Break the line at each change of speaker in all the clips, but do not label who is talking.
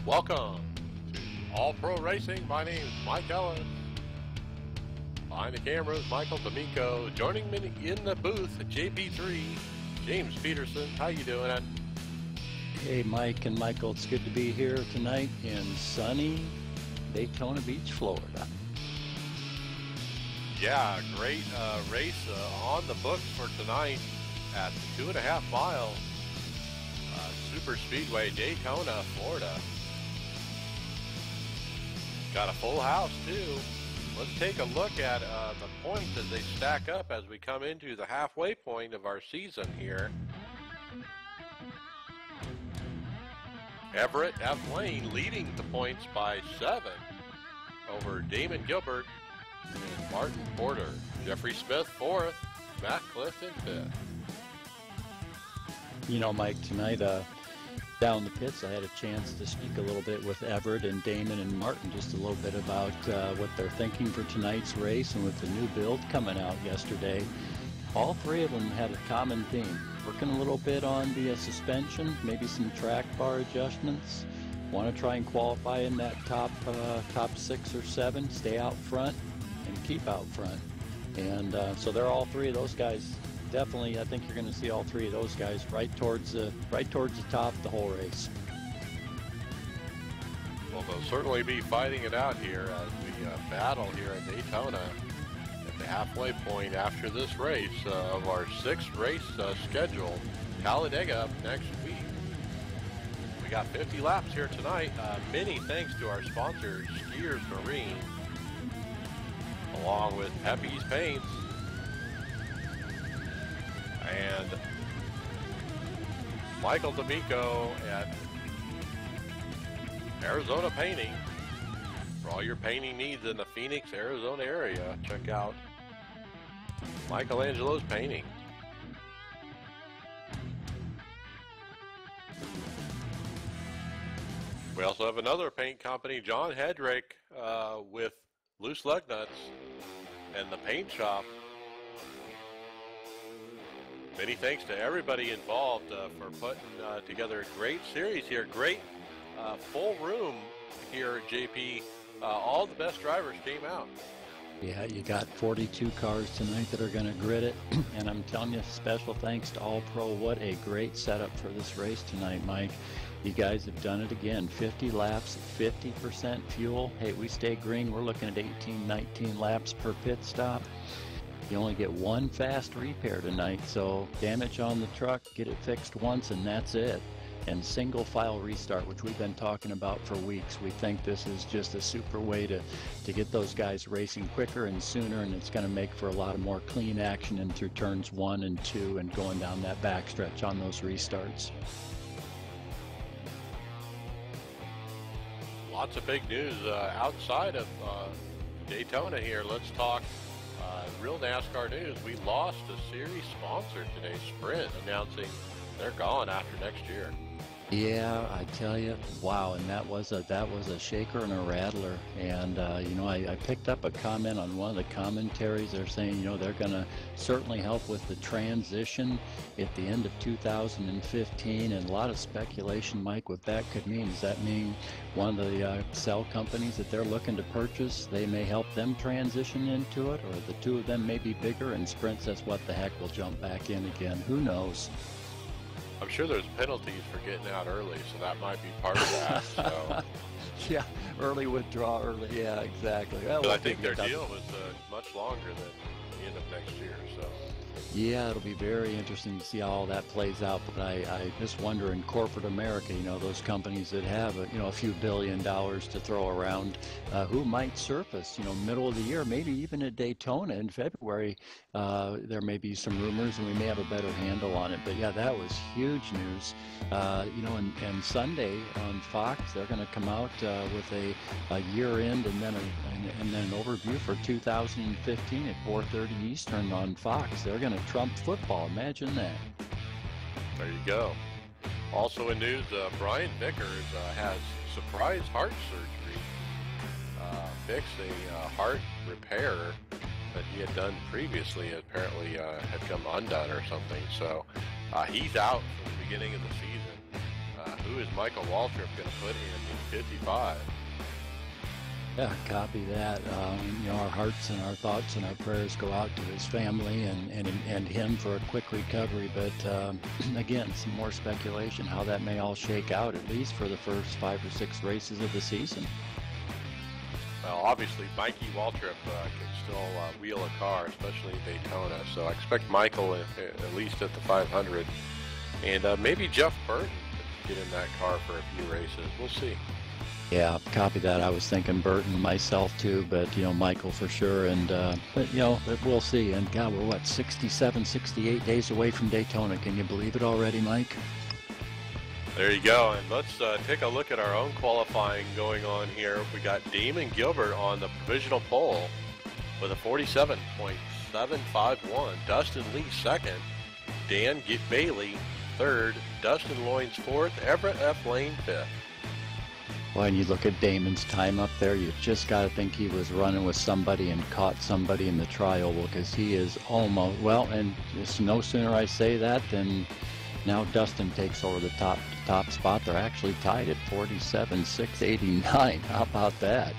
Welcome to All Pro Racing. My name is Mike Ellis. Behind the cameras, Michael D'Amico. Joining me in the booth at JP3, James Peterson. How you doing?
Hey, Mike and Michael. It's good to be here tonight in sunny Daytona Beach, Florida.
Yeah, great race on the books for tonight at the 2.5 mile Super Speedway, Daytona, Florida. Got a full house too. Let's take a look at the points as they stack up as we come into the halfway point of our season here. Everett F. Lane leading the points by 7 over Damon Gilbert and Martin Porter. Jeffrey Smith 4th, Matt Clifton 5th.
You know, Mike, tonight down the pits I had a chance to speak a little bit with Everett and Damon and Martin, just a little bit about what they're thinking for tonight's race, and with the new build coming out yesterday, all three of them had a common theme. Working a little bit on the suspension, maybe some track bar adjustments. Want to try and qualify in that top 6 or 7, stay out front and keep out front. And so they're all three of those guys. Definitely, I think you're going to see all three of those guys right towards the top the whole race.
Well, they'll certainly be fighting it out here as we battle here at Daytona at the halfway point after this race of our 6th race schedule. Talladega up next week. We got 50 laps here tonight. Many thanks to our sponsor, Skiers Marine, along with Pepe's Paints and Michael D'Amico at Arizona Painting. For all your painting needs in the Phoenix, Arizona area, check out Angelos Painting. We also have another paint company, John Hedrick, with Loose Lug Nuts and the paint shop. Many thanks to everybody involved for putting together a great series here. Great full room here at JP. All the best drivers came out.
Yeah, you got 42 cars tonight that are going to grid it. And I'm telling you, special thanks to All Pro. What a great setup for this race tonight, Mike. You guys have done it again. 50 laps, 50% fuel. Hey, we stay green. We're looking at 18, 19 laps per pit stop. You only get one fast repair tonight, so damage on the truck, get it fixed once, and that's it. And single file restart, which we've been talking about for weeks. We think this is just a super way to get those guys racing quicker and sooner, and it's going to make for a lot of more clean action in through turns 1 and 2 and going down that backstretch on those restarts.
Lots of big news outside of Daytona here. Let's talk real NASCAR news. We lost a series sponsor today, Sprint, announcing they're gone after next year.
Yeah, I tell you, wow, and that was a shaker and a rattler. And you know, I picked up a comment on one of the commentaries. They're saying, you know, they're going to certainly help with the transition at the end of 2015, and a lot of speculation, Mike, what that could mean. Does that mean one of the cell companies that they're looking to purchase, they may help them transition into it, or the two of them may be bigger, and Sprint says, what the heck, we'll jump back in again. Who knows?
I'm sure there's penalties for getting out early, so that might be part of that. So.
Yeah, early withdrawal, early. Yeah, exactly. Well,
I think their deal was much longer than the end of next year. So.
Yeah, it'll be very interesting to see how all that plays out. But I just wonder, in corporate America, you know, those companies that have a few $1 billion to throw around, who might surface, you know, middle of the year, maybe even at Daytona in February. There may be some rumors, and we may have a better handle on it. But yeah, that was huge news. You know, and Sunday on Fox, they're going to come out with a year end and then an overview for 2015 at 4:30 Eastern on Fox. They're going to trump football. Imagine that.
There you go. Also in news, Brian Vickers has surprise heart surgery. Fixed a heart repair that he had done previously. Apparently had come undone or something. So he's out for the beginning of the season. who is Michael Waltrip going to put in 55?
Yeah, copy that. You know, our hearts and our thoughts and our prayers go out to his family and him for a quick recovery. But again, some more speculation how that may all shake out, at least for the first 5 or 6 races of the season.
Well, obviously, Mikey Waltrip can still wheel a car, especially in Daytona. So I expect Michael at least at the 500. And maybe Jeff Burton could get in that car for a few races. We'll see.
Yeah, copy that. I was thinking Burton myself too, but you know, Michael for sure. And but you know, we'll see. And God, we're what, 67, 68 days away from Daytona. Can you believe it already, Mike?
There you go. And let's take a look at our own qualifying going on here. We got Damon Gilbert on the provisional pole with a 47.751. Dustin Lee second. Dan Bailey third. Dustin Loynes fourth. Everett F. Lane fifth.
When you look at Damon's time up there, you just got to think he was running with somebody and caught somebody in the tri-oval, because he is almost, well, and just no sooner I say that than now Dustin takes over the top spot. They're actually tied at 47.689. How about that?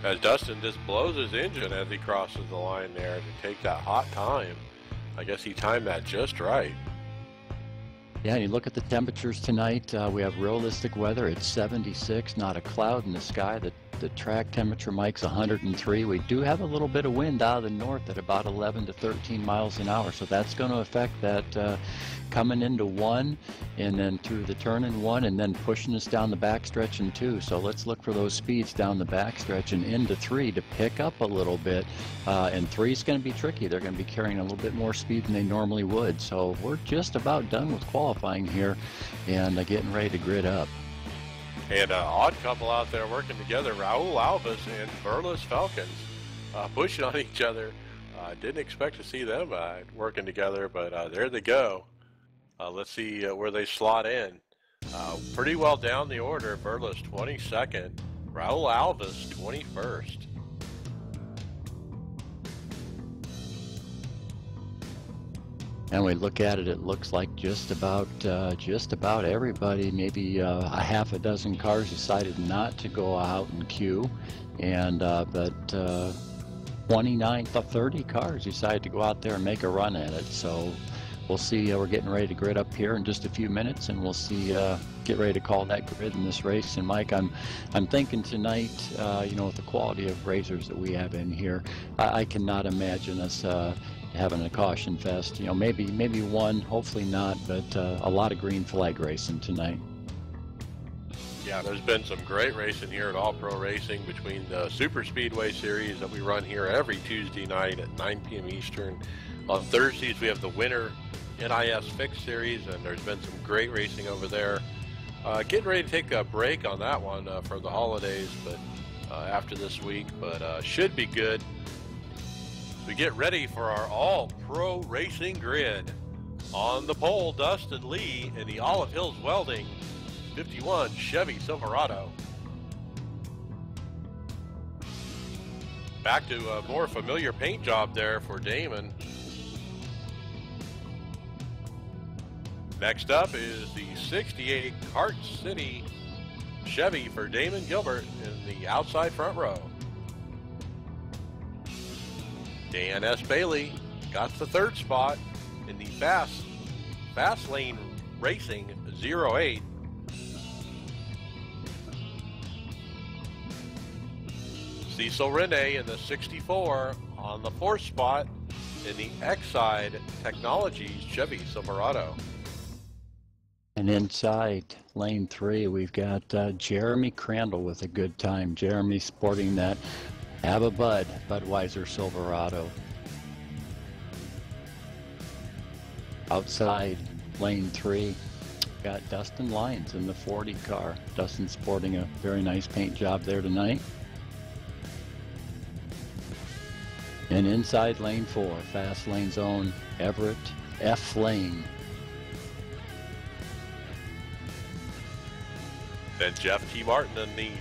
As Dustin just blows his engine as he crosses the line there to take that hot time. I guess he timed that just right.
Yeah, and you look at the temperatures tonight. We have realistic weather. It's 76, not a cloud in the sky. The track temperature, Mike's 103. We do have a little bit of wind out of the north at about 11 to 13 miles an hour, so that's going to affect that coming into 1 and then through the turn in 1 and then pushing us down the backstretch in 2. So let's look for those speeds down the backstretch and into 3 to pick up a little bit. And 3 is going to be tricky. They're going to be carrying a little bit more speed than they normally would. So we're just about done with qualifying here and getting ready to grid up.
And an odd couple out there working together, Raul Alves and Burles Falcons, pushing on each other. Didn't expect to see them working together, but there they go. Let's see where they slot in. Pretty well down the order. Burles 22nd, Raul Alves 21st.
And we look at it, it looks like just about everybody, maybe a half a dozen cars decided not to go out and queue, and but 29 to 30 cars decided to go out there and make a run at it. So we'll see. We're getting ready to grid up here in just a few minutes, and we'll see. Get ready to call that grid in this race. And Mike, I'm thinking tonight, you know, with the quality of racers that we have in here, I cannot imagine us having a caution fest. You know, maybe one, hopefully not, but a lot of green flag racing tonight.
Yeah, there's been some great racing here at All Pro Racing between the Super Speedway Series that we run here every Tuesday night at 9 p.m. Eastern. On Thursdays, we have the Winter NIS Fixed Series, and there's been some great racing over there. Getting ready to take a break on that one for the holidays, but after this week, but should be good. We get ready for our All Pro Racing grid. On the pole, Dustin Lee in the Olive Hills Welding 51 Chevy Silverado. Back to a more familiar paint job there for Damon. Next up is the 68 Cart City Chevy for Damon Gilbert in the outside front row. Dan S. Bailey got the third spot in the Fast Lane Racing 08. Cecil Rene in the 64 on the fourth spot in the Exide Technologies Chevy Silverado.
And inside lane 3, we've got Jeremy Crandall with a good time. Jeremy sporting that Have a Budweiser Silverado. Outside lane 3, got Dustin Lyons in the 40 car. Dustin sporting a very nice paint job there tonight. And inside lane 4, fast lane zone, Everett F. Lane.
Then Jeff T. Martin in the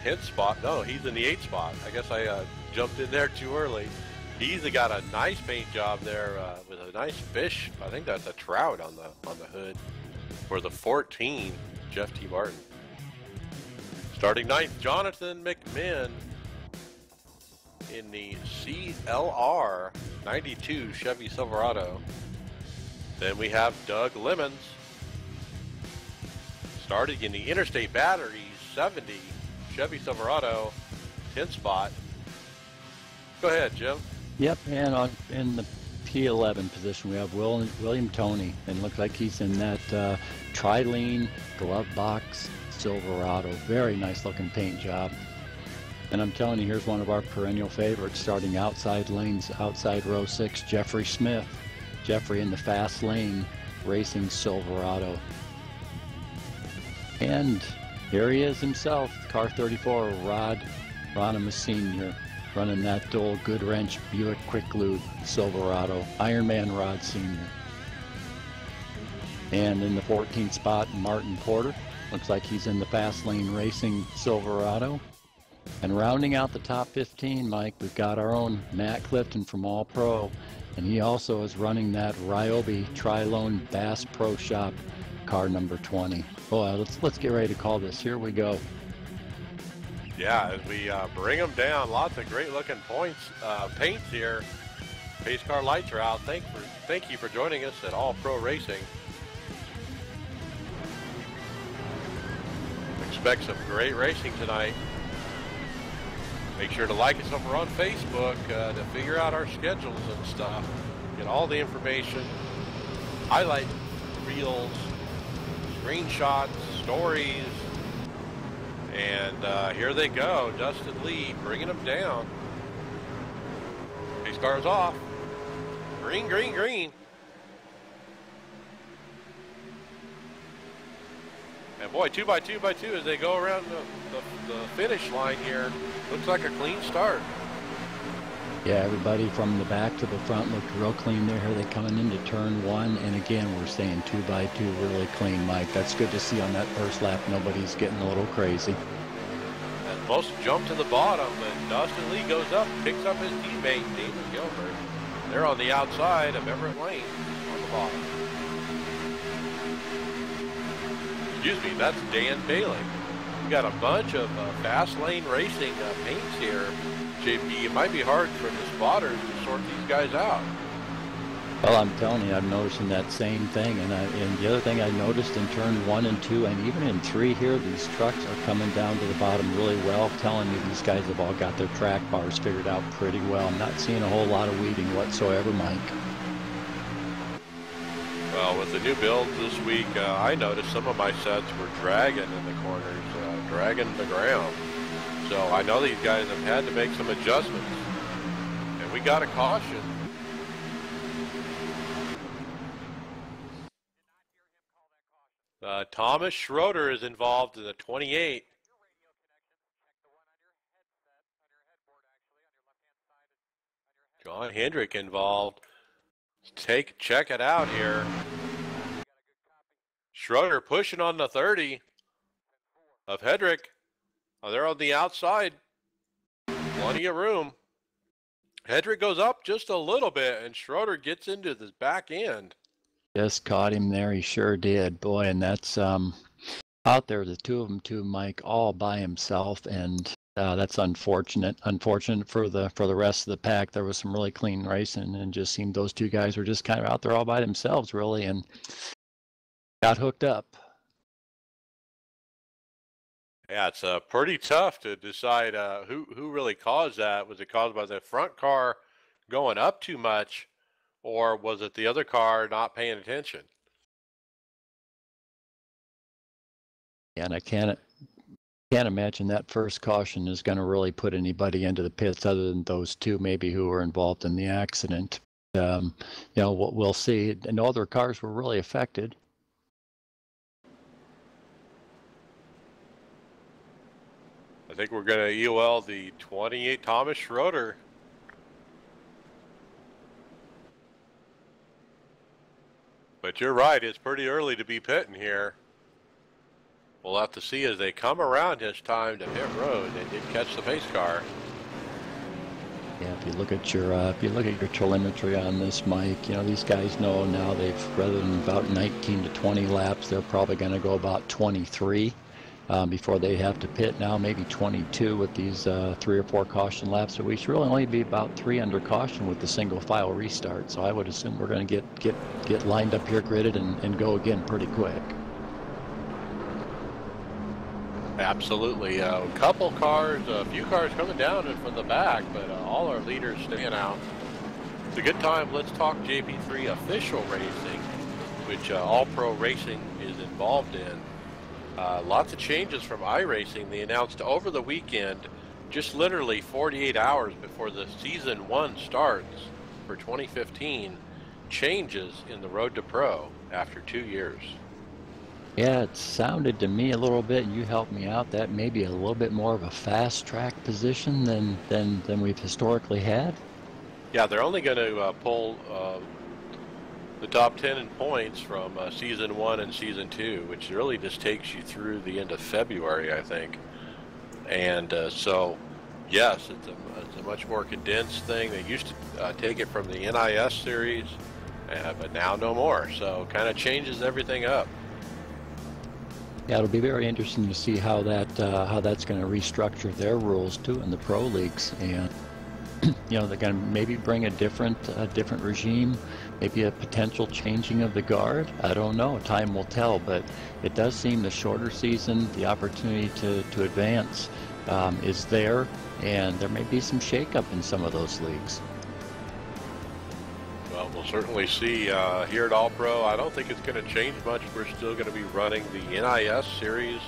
10th spot. No, he's in the 8th spot. I guess I jumped in there too early. He's got a nice paint job there with a nice fish. I think that's a trout on the hood for the 14. Jeff T. Martin. Starting ninth, Jonathan McMinn in the CLR 92 Chevy Silverado. Then we have Doug Lemons starting in the Interstate Batteries 70 Chevy Silverado 10th spot. Go ahead, Jim.
Yep, and in the P11 position we have William Toney, and looks like he's in that tri-lean glove box Silverado. Very nice looking paint job. And I'm telling you, here's one of our perennial favorites starting outside lanes, outside row 6, Jeffrey Smith. Jeffrey in the fast lane racing Silverado. And here he is himself, car 34, Ronimus Sr., running that old Good Wrench Buick Quick Lube Silverado, Ironman Rod Sr. And in the 14th spot, Martin Porter. Looks like he's in the fast lane racing Silverado. And rounding out the top 15, Mike, we've got our own Matt Clifton from All Pro, and he also is running that Ryobi Tri-Lone Bass Pro Shop car number 20. Boy, let's get ready to call this. Here we go.
Yeah, as we bring them down, lots of great looking paints here. Pace car lights are out. Thank you for joining us at All Pro Racing. Expect some great racing tonight. Make sure to like us over on Facebook to figure out our schedules and stuff. Get all the information, highlight reels, screenshots, stories. And here they go. Dustin Lee bringing them down. Pace car's off. Green, green, green. And boy, 2x2 as they go around the finish line here. Looks like a clean start.
Yeah, everybody from the back to the front looked real clean there. Here they coming into turn 1. And again, we're saying 2x2 really clean, Mike. That's good to see on that first lap. Nobody's getting a little crazy.
And most jump to the bottom, and Dustin Lee goes up, picks up his teammate, Damon Gilbert. They're on the outside of Everett Lane on the bottom. Excuse me, that's Dan Bailey. We got a bunch of fast lane racing paints here. JP, it might be hard for the spotters to sort these guys out.
Well, I'm telling you, I'm noticing that same thing. And the other thing I noticed in turn 1 and 2, and even in 3 here, these trucks are coming down to the bottom really well. Telling you, these guys have all got their track bars figured out pretty well. I'm not seeing a whole lot of weeding whatsoever, Mike.
Well, with the new builds this week, I noticed some of my sets were dragging in the corners, dragging the ground. So I know these guys have had to make some adjustments. And we got a caution. Thomas Schroeder is involved in the 28. John Hendrick involved. Check it out here. Schroeder pushing on the 30 of Hedrick. Oh, they're on the outside. Plenty of room. Hedrick goes up just a little bit, and Schroeder gets into the back end.
Just caught him there. He sure did. Boy, and that's out there, the two of them too, Mike, all by himself, and that's unfortunate. Unfortunate for the rest of the pack. There was some really clean racing, and just seemed those two guys were just kind of out there all by themselves, really, and got hooked up.
Yeah, it's pretty tough to decide who really caused that. Was it caused by the front car going up too much, or was it the other car not paying attention?
And I can't imagine that first caution is going to really put anybody into the pits other than those two maybe who were involved in the accident. You know, we'll see. And all their cars were really affected.
I think we're going to EOL the 28 Thomas Schroeder. But you're right, it's pretty early to be pitting here. We'll have to see as they come around his time to pit road. They did catch the pace car.
Yeah, if you look at your telemetry on this, Mike, you know, these guys know now rather than about 19 to 20 laps, they're probably going to go about 23 before they have to pit now, maybe 22 with these 3 or 4 caution laps. So we should really only be about 3 under caution with the single file restart. So I would assume we're going to get lined up here, gridded, and go again pretty quick.
Absolutely. A few cars coming down and from the back, but all our leaders staying out. It's a good time. Let's talk JP3 official racing, which All Pro Racing is involved in. Lots of changes from iRacing. They announced over the weekend, just literally 48 hours before the Season 1 starts for 2015, changes in the Road to Pro after 2 years.
Yeah, it sounded to me a little bit, and you helped me out, that maybe a little bit more of a fast track position than we've historically had.
Yeah, they're only going to pull the top 10 in points from Season 1 and Season 2, which really just takes you through the end of February, I think. And so, yes, it's a much more condensed thing. They used to take it from the NIS series, but now no more. So kind of changes everything up.
Yeah, it'll be very interesting to see how that's going to restructure their rules too in the pro leagues, and you know, they're going to maybe bring a different regime, maybe a potential changing of the guard. I don't know. Time will tell, but it does seem the shorter season, the opportunity to advance is there, and there may be some shakeup in some of those leagues.
Well, we'll certainly see here at All Pro. I don't think it's going to change much. We're still going to be running the NIS series.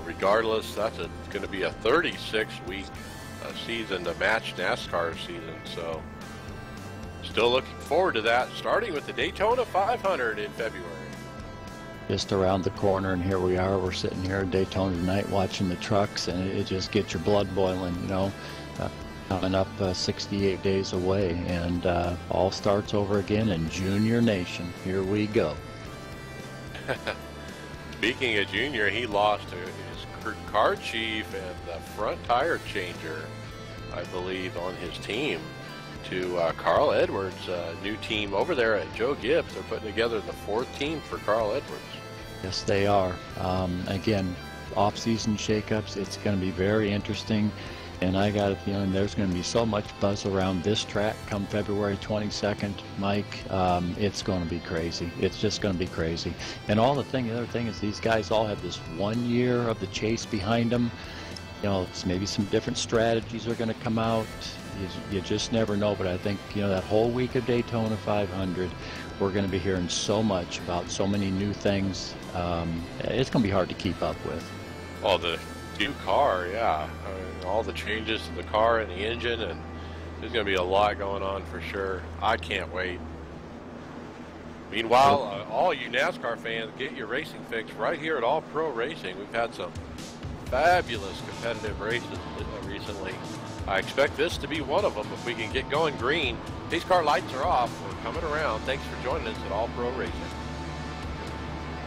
Regardless, it's going to be a 36-week season to match NASCAR season. So, still looking forward to that. Starting with the Daytona 500 in February.
Just around the corner, and here we are. We're sitting here at Daytona tonight watching the trucks, and it just gets your blood boiling, you know. Coming up 68 days away, and all starts over again in Junior Nation. Here we go.
Speaking of Junior, he lost his car chief and the front tire changer, I believe, on his team to Carl Edwards' new team over there at Joe Gibbs. They're putting together the 4th team for Carl Edwards.
Yes, they are. Again, off-season shakeups. It's going to be very interesting. And I got a feeling there's going to be so much buzz around this track come February 22nd, Mike. It's going to be crazy. It's just going to be crazy. And the other thing is these guys all have this 1 year of the chase behind them. You know, maybe some different strategies are going to come out. You just never know. But I think, you know, that whole week of Daytona 500, we're going to be hearing so much about so many new things. It's going to be hard to keep up with.
Oh, the new car, yeah. All the changes to the car and the engine, and there's going to be a lot going on for sure. I can't wait. Meanwhile, all you NASCAR fans, get your racing fix right here at All Pro Racing. We've had some fabulous competitive races recently. I expect this to be one of them if we can get going green. Pace car lights are off. We're coming around. Thanks for joining us at All Pro Racing.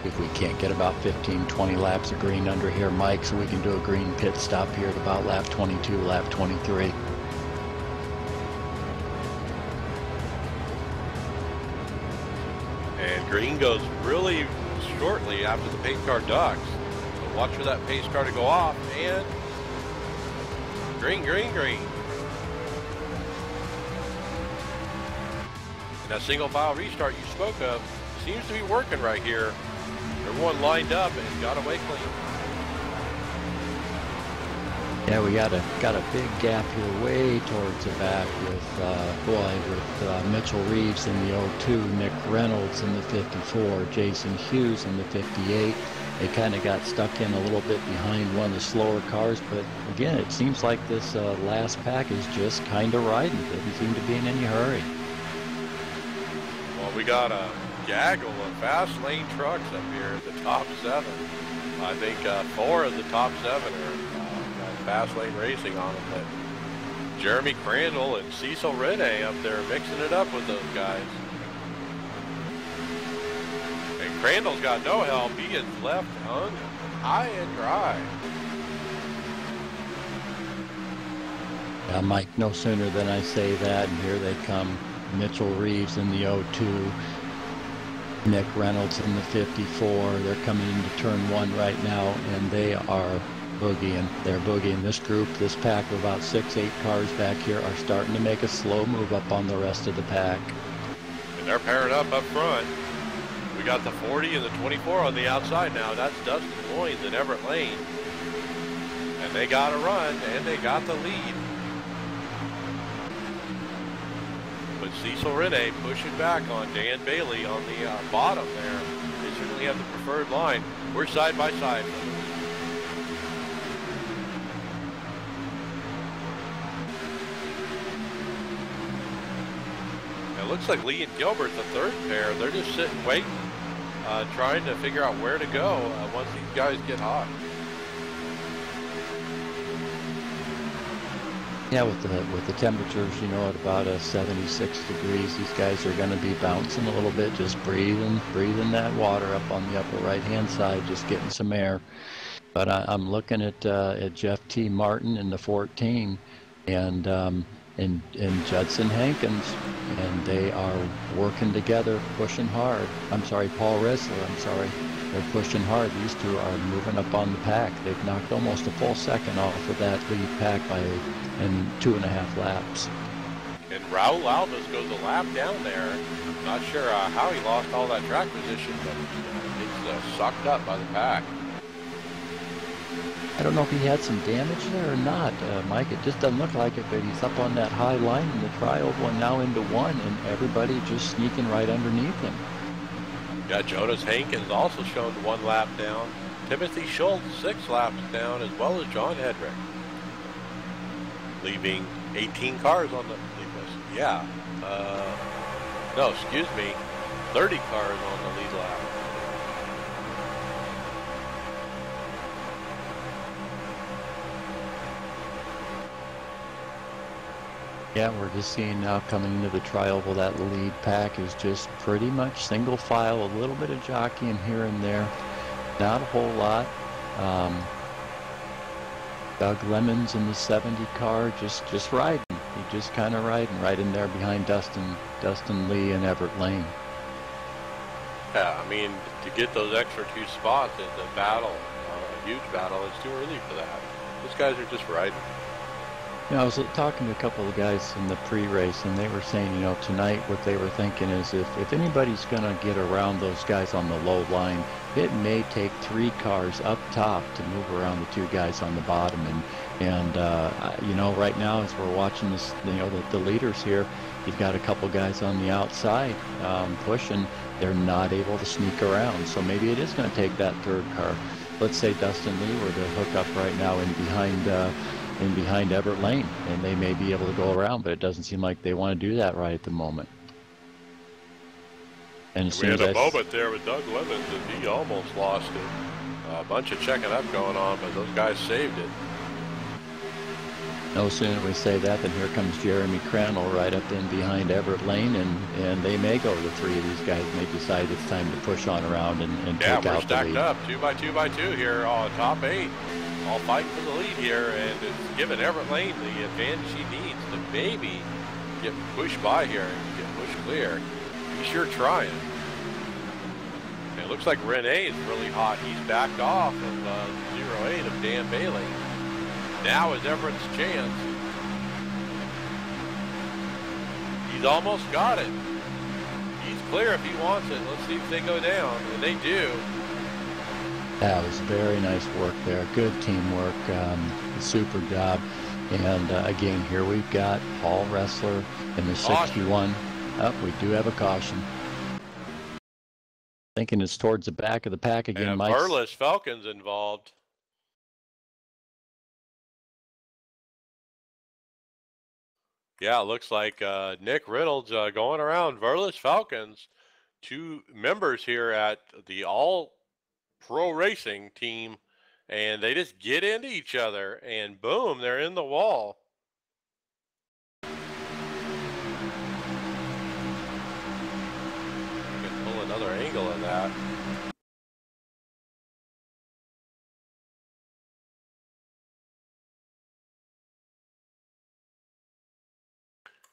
If we can't get about 15, 20 laps of green under here, Mike, so we can do a green pit stop here at about lap 22, lap 23.
And green goes really shortly after the pace car ducks. So watch for that pace car to go off, and green, green, green. And that single file restart you spoke of seems to be working right here. Everyone lined up and got away clean.
Yeah, we got a big gap here way towards the back with Mitchell Reeves in the 02, Nick Reynolds in the 54, Jason Hughes in the 58. They kind of got stuck in a little bit behind one of the slower cars, but again, it seems like this last pack is just kind of riding. Didn't seem to be in any hurry.
Well, we got a gaggle of fast lane trucks up here at the top 7. I think 4 of the top 7 are fast lane racing on them. But Jeremy Crandall and Cecil Rene up there mixing it up with those guys. And Crandall's got no help. He is left hung high and dry.
Mike, no sooner than I say that, and here they come. Mitchell Reeves in the 02, Nick Reynolds in the 54. They're coming into turn 1 right now, and they are boogieing. They're boogieing. This group, this pack of about 6-8 cars back here are starting to make a slow move up on the rest of the pack.
And they're pairing up front. We got the 40 and the 24 on the outside now. That's Dustin Loynes and Everett Lane. And they got a run, and they got the lead. But Cecil Rene pushing back on Dan Bailey on the bottom there. They certainly have the preferred line. We're side by side. It looks like Lee and Gilbert, the third pair, they're just sitting waiting, trying to figure out where to go once these guys get hot.
Yeah, with the temperatures, you know, at about 76 degrees, these guys are going to be bouncing a little bit, just breathing that water up on the upper right-hand side, just getting some air. But I'm looking at Jeff T. Martin in the 14, and Judson Hankins, and they are working together, pushing hard. I'm sorry, Paul Ressler, I'm sorry. They're pushing hard. These two are moving up on the pack. They've knocked almost a full second off of that lead pack in 2.5 laps.
And Raul Alves goes a lap down there. Not sure how he lost all that track position, but he's sucked up by the pack.
I don't know if he had some damage there or not, Mike. It just doesn't look like it, but he's up on that high line in the tri-oval and now into 1, and everybody just sneaking right underneath him.
Yeah, Jonas Hankins also shown 1 lap down. Timothy Schultz 6 laps down, as well as John Hedrick. Leaving 18 cars on the lead list. Yeah. No, excuse me. 30 cars on the lead lap.
Yeah, we're just seeing now coming into the tri-oval that lead pack is just pretty much single file, a little bit of jockeying here and there, not a whole lot. Doug Lemons in the 70 car just riding. He just kind of riding right in there behind Dustin Lee and Everett Lane.
Yeah, I mean, to get those extra 2 spots in the battle, a huge battle, it's too early for that. Those guys are just riding.
You know, I was talking to a couple of guys in the pre-race, and they were saying, you know, tonight what they were thinking is if anybody's going to get around those guys on the low line, it may take 3 cars up top to move around the 2 guys on the bottom. And you know, right now as we're watching this, you know, the leaders here, you've got a couple guys on the outside pushing. They're not able to sneak around. So maybe it is going to take that 3rd car. Let's say Dustin Lee were to hook up right now in behind Everett Lane, and they may be able to go around, but it doesn't seem like they want to do that right at the moment. And
we had a moment there with Doug Lemons, and he almost lost it. A bunch of checking up going on, but those guys saved it.
No sooner we say that than here comes Jeremy Crandall right up in behind Everett Lane, and they may go to 3 of these guys, and they decide it's time to push on around and take out the lead.
Yeah, we're stacked up 2 by 2 by 2 here on top 8. All fighting for the lead here, and it's giving Everett Lane the advantage he needs to maybe get pushed by here and get pushed clear. He's sure trying. And it looks like Rene is really hot. He's backed off of 08 of Dan Bailey. Now is Everett's chance. He's almost got it. He's clear if he wants it. Let's see if they go down, and they do.
That was very nice work there. Good teamwork. Super job. And again, here we've got Paul Ressler in the 61. We do have a caution. Thinking it's towards the back of the pack again, Mike.
And Burles Falcon's involved. Yeah, it looks like Nick Reynolds going around Burles Falcons. 2 members here at the All Pro Racing team, and they just get into each other, and boom, they're in the wall. You can pull another angle of that.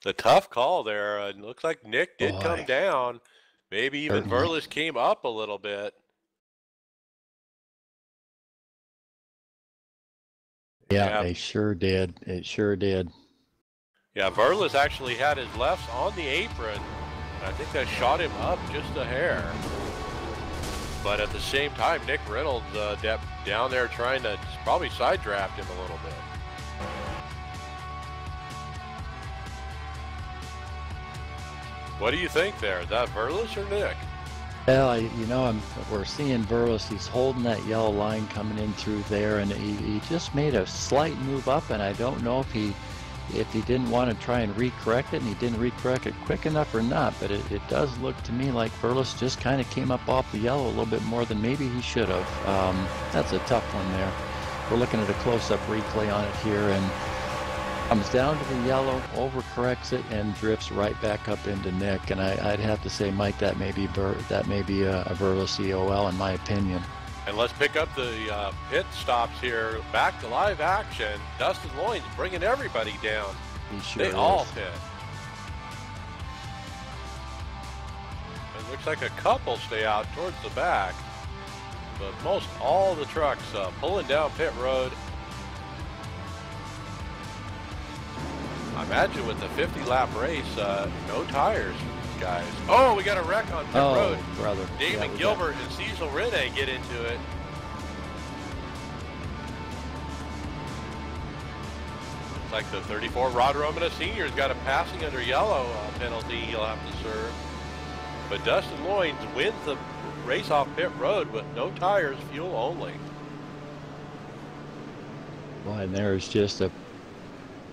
a tough call there. Looks like Nick did come
Boy,
down. Maybe even
certainly.
Verlis came up a little bit.
Yeah,
Yeah,
they sure did. It sure did.
yeah, Verlis actually had his lefts on the apron. I think that shot him up just a hair. But at the same time, Nick Reynolds down there trying to probably side draft him a little bit. What do you think there? Is that Verlis or Nick?
Well, we're seeing Burles. He's holding that yellow line coming in through there, and he just made a slight move up, and I don't know if he didn't want to try and recorrect it, and he didn't recorrect it quick enough or not, but it does look to me like Burles just kind of came up off the yellow a little bit more than maybe he should have. That's a tough one there. We're looking at a close-up replay on it here, and comes down to the yellow, overcorrects it, and drifts right back up into Nick. And I'd have to say, Mike, that may be a Burles EOL in my opinion.
And let's pick up the pit stops here. Back to live action. Dustin Loyne's bringing everybody down.
He sure
They
is.
all pit. It looks like a couple stay out towards the back. But most all the trucks pulling down pit road. I imagine with the 50-lap race, no tires for these guys. Oh, we got a wreck on pit road.
Brother.
Damon
Yeah,
Gilbert and Cecil Rene get into it. Looks like the 34 Rod Romana Sr.'s got a passing under yellow penalty he'll have to serve. But Dustin Loynes wins the race off pit road with no tires, fuel only.
Boy, and there's just a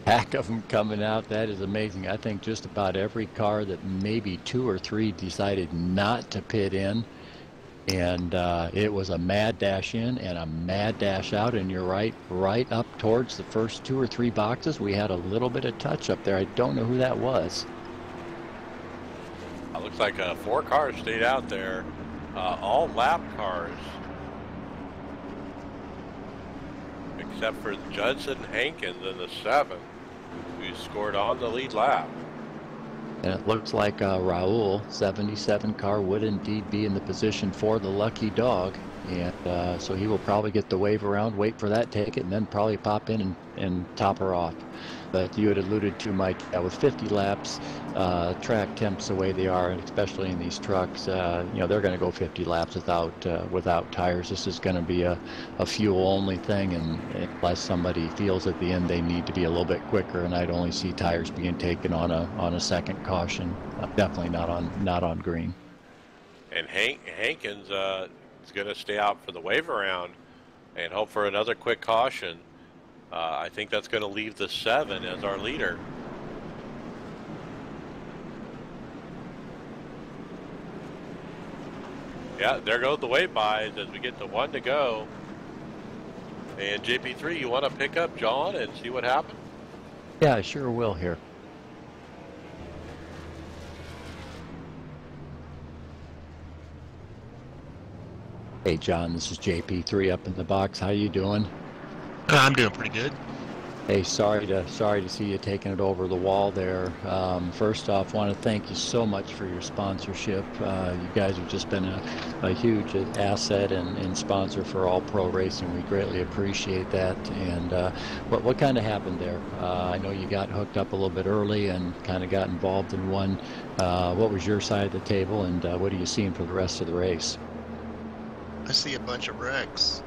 pack of them coming out. That is amazing. I think just about every car that maybe 2 or 3 decided not to pit in, and it was a mad dash in and a mad dash out, and you're right up towards the first 2 or 3 boxes. We had a little bit of touch up there. I don't know who that was.
It looks like 4 cars stayed out there, all lap cars. Except for Judson Hankins in the 7, who scored on the lead lap.
And it looks like Raul, 77 car, would indeed be in the position for the lucky dog. And so he will probably get the wave around, wait for that ticket, and then probably pop in and top her off. But you had alluded to, Mike, with 50 laps, track temps the way they are, and especially in these trucks, they're going to go 50 laps without tires. This is going to be a fuel-only thing, and unless somebody feels at the end they need to be a little bit quicker, and I'd only see tires being taken on a second caution, definitely not on green.
And Hankins is going to stay out for the wave around and hope for another quick caution. I think that's going to leave the 7 as our leader. Yeah, there goes the wave bys as we get to 1 to go. And JP3, you want to pick up John and see what happened?
Yeah, I sure will here. Hey, John, this is JP3 up in the box. How you doing?
I'm doing pretty good.
Hey, sorry to see you taking it over the wall there. First off, want to thank you so much for your sponsorship. You guys have just been a huge asset and sponsor for All Pro Racing. We greatly appreciate that. And what kind of happened there? I know you got hooked up a little bit early and kind of got involved in one. What was your side of the table, and what are you seeing for the rest of the race?
I see a bunch of wrecks.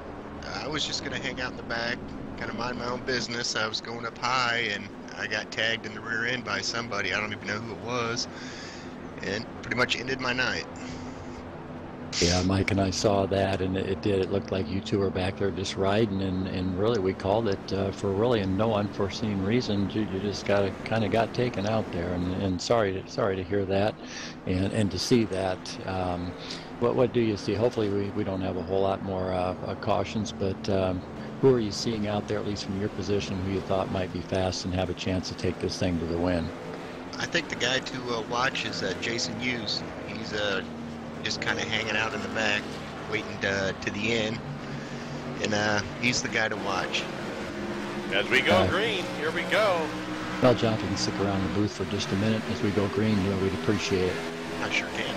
I was just going to hang out in the back, kind of mind my own business. I was going up high, and I got tagged in the rear end by somebody. I don't even know who it was, and pretty much ended my night.
Yeah, Mike and I saw that, and it looked like you two were back there just riding, and really we called it for really no unforeseen reason. You just kind of got taken out there, and sorry to hear that, and to see that. What do you see? Hopefully we don't have a whole lot more cautions, but who are you seeing out there, at least from your position, who you thought might be fast and have a chance to take this thing to the win?
I think the guy to watch is Jason Hughes. He's just kind of hanging out in the back, waiting to the end, and he's the guy to watch.
As we go green, here we go.
Well, John, if you can stick around the booth for just a minute as we go green, we'd appreciate it.
I sure can.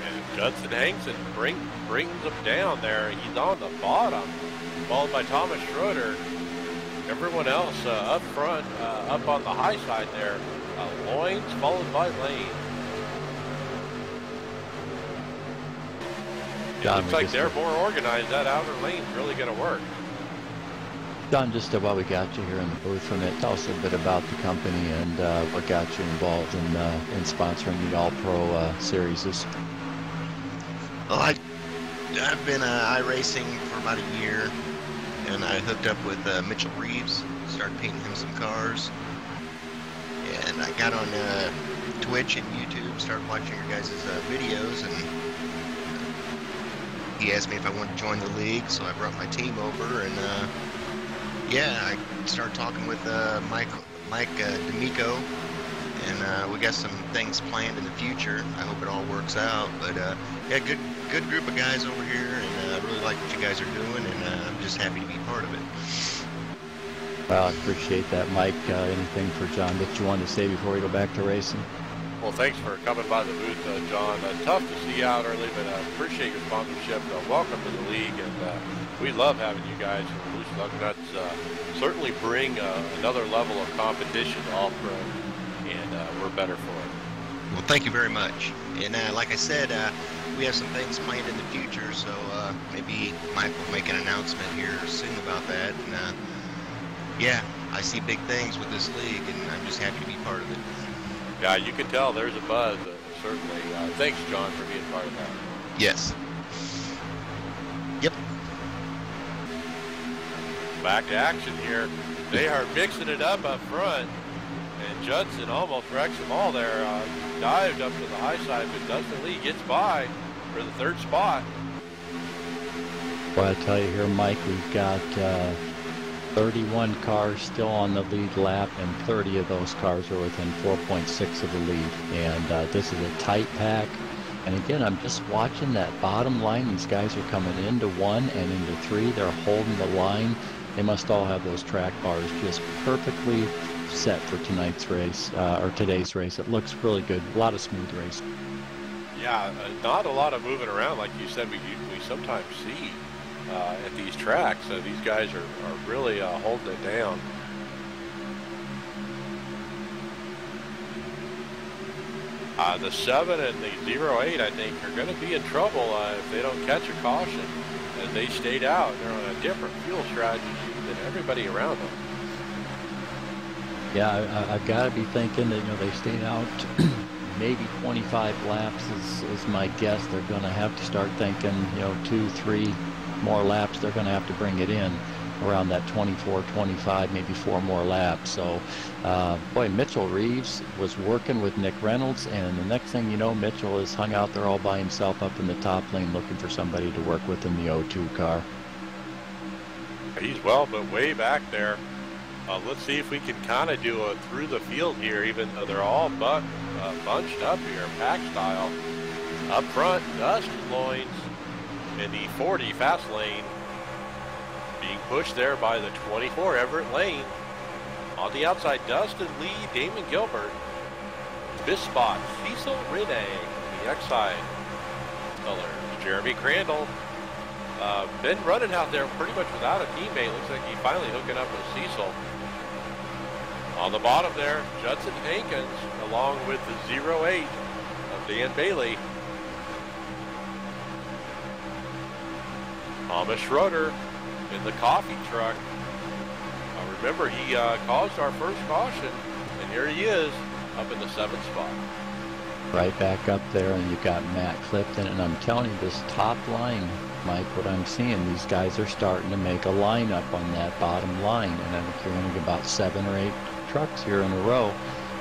And Judson Hankson brings him down there. He's on the bottom, followed by Thomas Schroeder. Everyone else up front, up on the high side there. Loins followed by Lane. It looks like they're more organized. That outer lane's really going to work.
John, just while we got you here in the booth for a minute, tell us a bit about the company and what got you involved in sponsoring the All-Pro Series.
Well, I've been iRacing for about a year, and I hooked up with Mitchell Reeves, started painting him some cars, and I got on Twitch and YouTube, started watching your guys' videos, and he asked me if I wanted to join the league, so I brought my team over, and yeah, I started talking with Mike D'Amico, and we got some things planned in the future. I hope it all works out. But yeah, good group of guys over here, and I really like what you guys are doing, and I'm just happy to be part of it.
Well, I appreciate that, Mike. Anything for John that you wanted to say before we go back to racing?
Well, thanks for coming by the booth, John. Tough to see you out early, but appreciate your sponsorship. Welcome to the league, and we love having you guys. Loose Lug Nuts certainly bring another level of competition to All-Pro, and we're better for it.
Well, thank you very much. And like I said, we have some things planned in the future, so maybe Mike will make an announcement here soon about that. And yeah, I see big things with this league, and I'm just happy to be part of it.
Yeah, you can tell there's a buzz, certainly. Thanks, John, for being part of that.
Yes. Yep.
Back to action here. They are mixing it up front, and Judson almost wrecks them all there. Dived up to the high side, but Dustin Lee gets by for the third spot.
Well, I tell you here, Mike, we've got 31 cars still on the lead lap, and 30 of those cars are within 4.6 of the lead. And this is a tight pack. And again, I'm just watching that bottom line. These guys are coming into 1 and into 3. They're holding the line. They must all have those track bars just perfectly set for tonight's race, or today's race. It looks really good. A lot of smooth racing.
Yeah, not a lot of moving around like you said we sometimes see at these tracks. These guys are really holding it down. The 7 and the 08, I think, are going to be in trouble if they don't catch a caution. As they stayed out, they're on a different fuel strategy than everybody around them.
Yeah, I've got to be thinking that they stayed out maybe 25 laps is my guess. They're going to have to start thinking 2, 3 more laps. They're going to have to bring it in around that 24, 25, maybe 4 more laps. So, boy, Mitchell Reeves was working with Nick Reynolds, and the next thing you know, Mitchell is hung out there all by himself up in the top lane looking for somebody to work with in the 02 car.
He's well, but way back there. Let's see if we can kind of do a through the field here, even though they're all bunched up here, pack style. Up front, Dustin Loins in the 40 fast lane, being pushed there by the 24 Everett Lane. On the outside, Dustin Lee, Damon Gilbert. This spot, Cecil Renee, the X side colors. Jeremy Crandall. Been running out there pretty much without a teammate. Looks like he's finally hooking up with Cecil. On the bottom there, Judson Hankins, along with the 08 of Dan Bailey. Thomas Schroeder in the coffee truck. Remember, he caused our first caution, and here he is up in the 7th spot.
Right back up there, and you've got Matt Clifton, and I'm telling you, this top line, Mike, what I'm seeing, these guys are starting to make a lineup on that bottom line, and I think you're going to get about 7 or 8 trucks here in a row,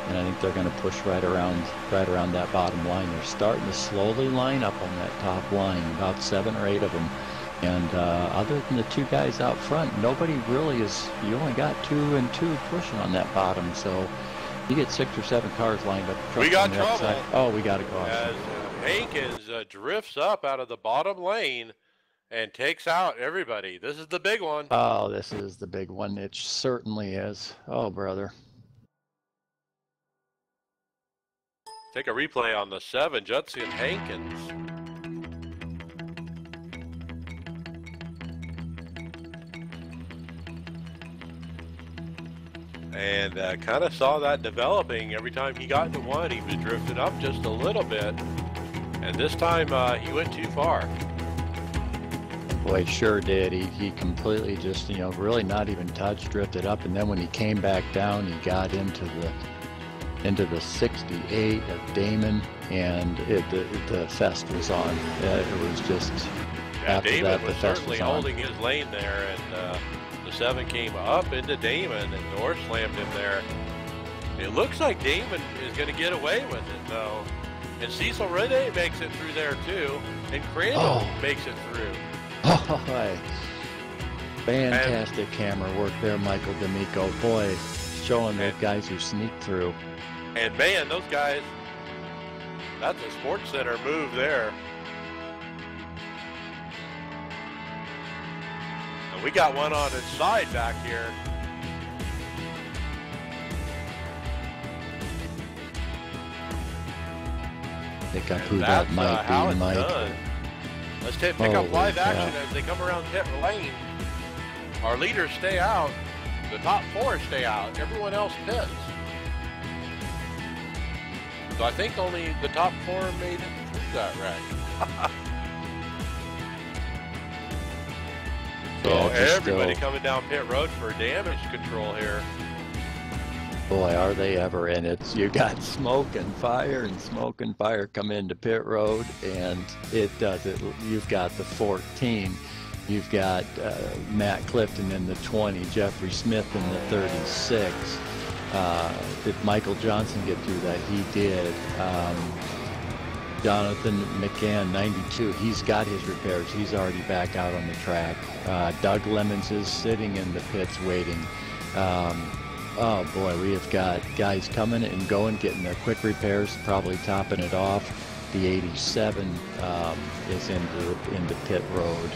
and I think they're going to push right around that bottom line. They're starting to slowly line up on that top line, about 7 or 8 of them. And other than the 2 guys out front, nobody really is. You only got 2 and 2 pushing on that bottom. So you get 6 or 7 cars lined up.
We got trouble.
Side. Oh, we got to go.
As Hankins drifts up out of the bottom lane and takes out everybody. This is the big one.
Oh, this is the big one. It certainly is. Oh, brother.
Take a replay on the 7, Judson Hankins. And kind of saw that developing. Every time he got into one, he was drifting up just a little bit. And this time he went too far.
Boy, sure did. He completely just, you know, really not even touched, drifted up. And then when he came back down, he got into the 68 of Damon, and the fest was on. It was just, after
Damon
that, the
was
fest
certainly
was on.
holding his lane there, and the 7 came up into Damon and door slammed him there. It looks like Damon is going to get away with it, though. And Cecil Rene makes it through there, too. And Crandall makes it through.
Oh, fantastic camera work there, Michael D'Amico. Boy, showing those guys who sneak through.
And, man, those guys, that's a Sports Center move there. And we got one on its side back here.
Pick up who that might be, Mike.
Done. Let's pick up live action as they come around pit lane. Our leaders stay out. The top 4 stay out. Everyone else pits. So I think only the top 4 made it through that wreck. So everybody coming down pit road for damage control here.
Boy, are they ever. And it's, you got smoke and fire come into pit road, and it does it. You've got the 14. You've got Matt Clifton in the 20, Jeffrey Smith in the 36. Did Michael Johnson get through that? He did. Jonathan McGann, 92. He's got his repairs. He's already back out on the track. Doug Lemons is sitting in the pits waiting. Oh boy, we have got guys coming and going, getting their quick repairs, probably topping it off. The 87 is into pit road.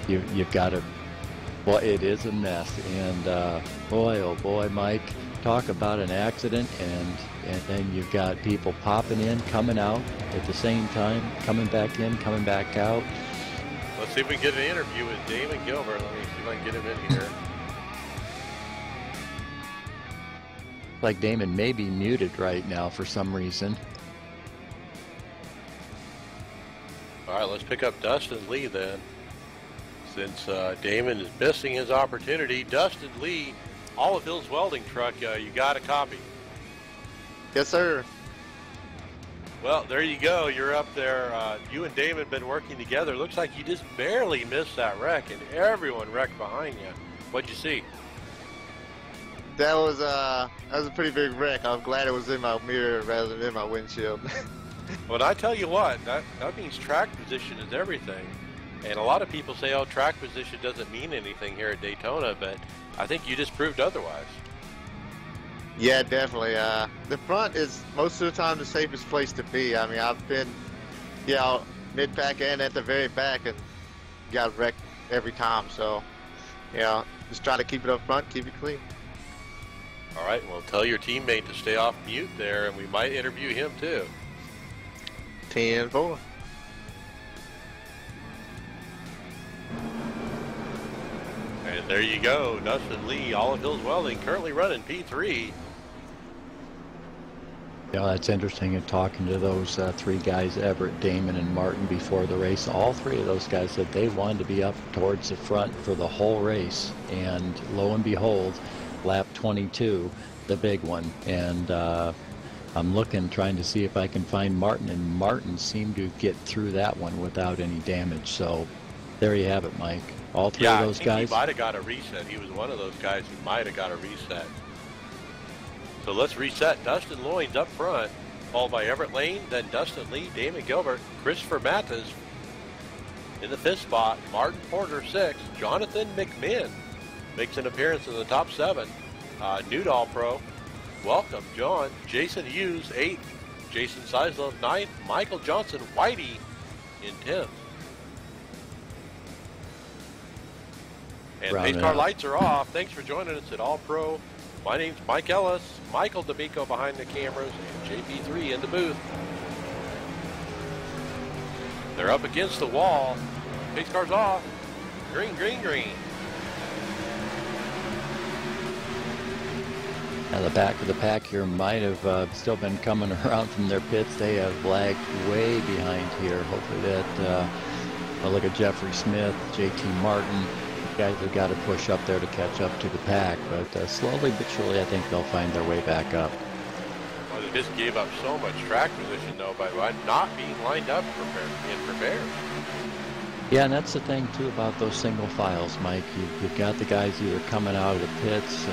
You've got to, boy, it is a mess. And boy, oh boy, Mike, talk about an accident, and then you've got people popping in, coming out at the same time, coming back in, coming back out.
Let's see if we can get an interview with Damon Gilbert. Let me see if I can get him in here.
Like Damon may be muted right now for some reason.
All right, let's pick up Dustin Lee then. Since Damon is missing his opportunity, Dustin Lee, Olive Hills Welding Truck, you got a copy.
Yes, sir.
Well, there you go. You're up there. You and Damon have been working together. Looks like you just barely missed that wreck, and everyone wrecked behind you. What'd you see?
That was a pretty big wreck. I'm glad it was in my mirror rather than in my windshield.
Well, I tell you what, that means track position is everything. And a lot of people say, oh, track position doesn't mean anything here at Daytona, but I think you just proved otherwise.
Yeah, definitely. The front is most of the time the safest place to be. I mean, I've been, mid-pack and at the very back and got wrecked every time. So, just try to keep it up front, keep it clean.
All right, well, tell your teammate to stay off mute there, and we might interview him too.
10-4.
And there you go, Dustin Lee, Olive Hills Welding, currently running P3.
Yeah, that's interesting. And talking to those 3 guys, Everett, Damon, and Martin, before the race, all 3 of those guys said they wanted to be up towards the front for the whole race. And lo and behold, lap 22, the big one. And I'm looking, trying to see if I can find Martin, and Martin seemed to get through that one without any damage. So there you have it, Mike. All 3 of those guys.
He might have got a reset. He was one of those guys who might have got a reset. So let's reset. Dustin Loynes up front, followed by Everett Lane, then Dustin Lee, Damon Gilbert, Christopher Mathis in the 5th spot, Martin Porter 6th, Jonathan McMinn makes an appearance in the top 7. Newdall Pro, welcome, John. Jason Hughes, 8th. Jason Seislow, 9th. Michael Johnson Whitey in 10th. And pace car lights are off. Thanks for joining us at All Pro My name's Mike Ellis, Michael D'Amico behind the cameras, and JP3 in the booth. They're up against the wall. Pace car's off. Green, green, green.
Now the back of the pack here might have still been coming around from their pits. They have lagged way behind here. Hopefully that, look at Jeffrey Smith, JT Martin. Guys have got to push up there to catch up to the pack, but slowly but surely I think they'll find their way back up.
Well, they just gave up so much track position though by not being lined up and prepared.
Yeah, and that's the thing too about those single files, Mike. You've got the guys either coming out of the pits,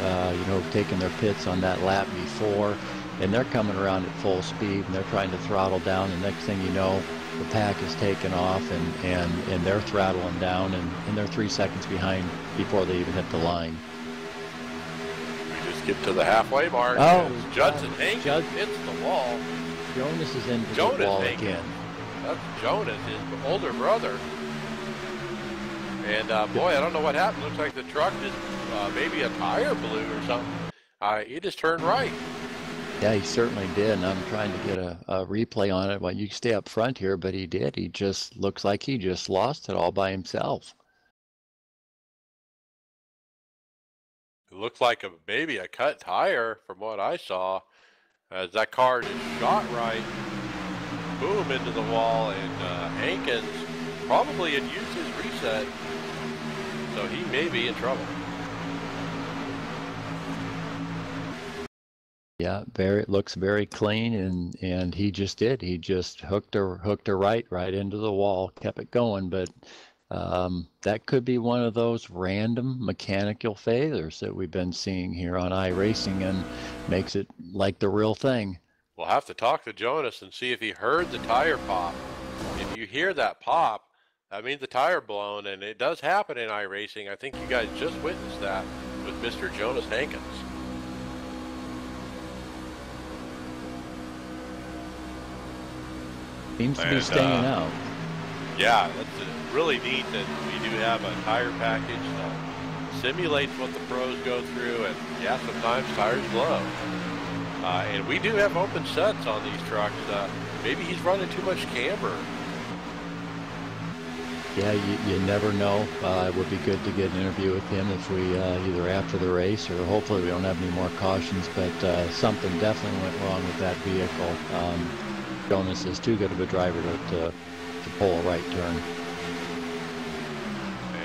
taking their pits on that lap before, and they're coming around at full speed and they're trying to throttle down. The next thing you know, the pack is taken off and they're throttling down and they're 3 seconds behind before they even hit the line.
We just get to the halfway mark.
Oh,
Judson Hankins hits the wall.
Jonas is into the wall again.
That's Jonas, his older brother. And boy, I don't know what happened. Looks like the truck just maybe a tire blew or something. He just turned right.
Yeah, he certainly did, and I'm trying to get a replay on it. Well, you stay up front here, but he did. He just looks like he just lost it all by himself.
It looked like maybe a cut tire from what I saw, as that car just shot right, boom, into the wall, and Hankins probably had used his reset, so he may be in trouble.
Yeah, looks very clean, and he just did. He just hooked her right into the wall, kept it going. But that could be one of those random mechanical failures that we've been seeing here on iRacing, and makes it like the real thing.
We'll have to talk to Jonas and see if he heard the tire pop. If you hear that pop, that means the tire blown, and it does happen in iRacing. I think you guys just witnessed that with Mr. Jonas Hankins.
Seems to be staying out.
Yeah, that's really neat that we do have a tire package that simulates what the pros go through, and yeah, sometimes tires blow. And we do have open sets on these trucks. Maybe he's running too much camber.
Yeah, you never know. It would be good to get an interview with him if we either after the race, or hopefully we don't have any more cautions, but something definitely went wrong with that vehicle. Jonas is too good of a driver to pull a right turn.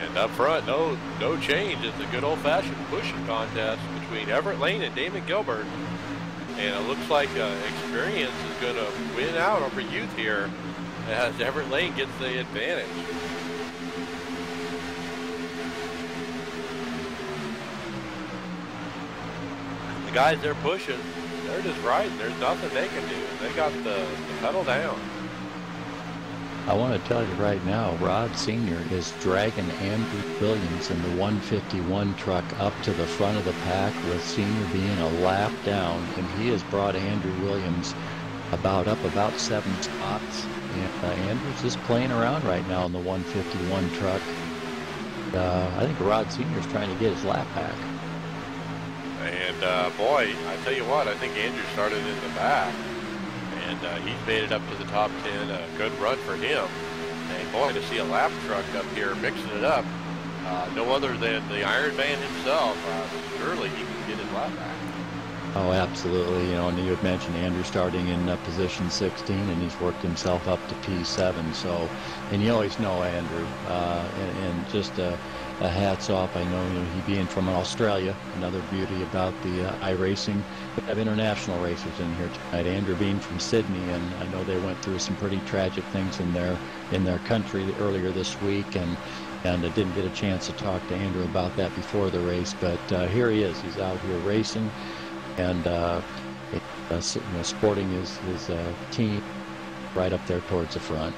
And up front, no change. It's a good old-fashioned pushing contest between Everett Lane and Damon Gilbert. And it looks like experience is going to win out over youth here, as Everett Lane gets the advantage. The guys they're pushing, they're just riding. There's nothing they can do. They got the pedal down.
I want to tell you right now, Rod Sr. is dragging Andrew Williams in the 151 truck up to the front of the pack, with Sr. being a lap down, and he has brought Andrew Williams about 7 spots. And Andrews is playing around right now in the 151 truck. I think Rod Sr. is trying to get his lap back.
And boy, I tell you what, I think Andrew started in the back, and he's made it up to the top 10. A good run for him. And boy, to see a lap truck up here mixing it up, no other than the Iron Man himself. Surely he can get his lap back.
Oh, absolutely. And you had mentioned Andrew starting in position 16, and he's worked himself up to P7. So, and you always know Andrew, and just a hats off. I know, he being from Australia, another beauty about the iRacing. We have international racers in here tonight. Andrew being from Sydney, and I know they went through some pretty tragic things in their country earlier this week, and I didn't get a chance to talk to Andrew about that before the race. But here he is. He's out here racing, and sporting his team right up there towards the front.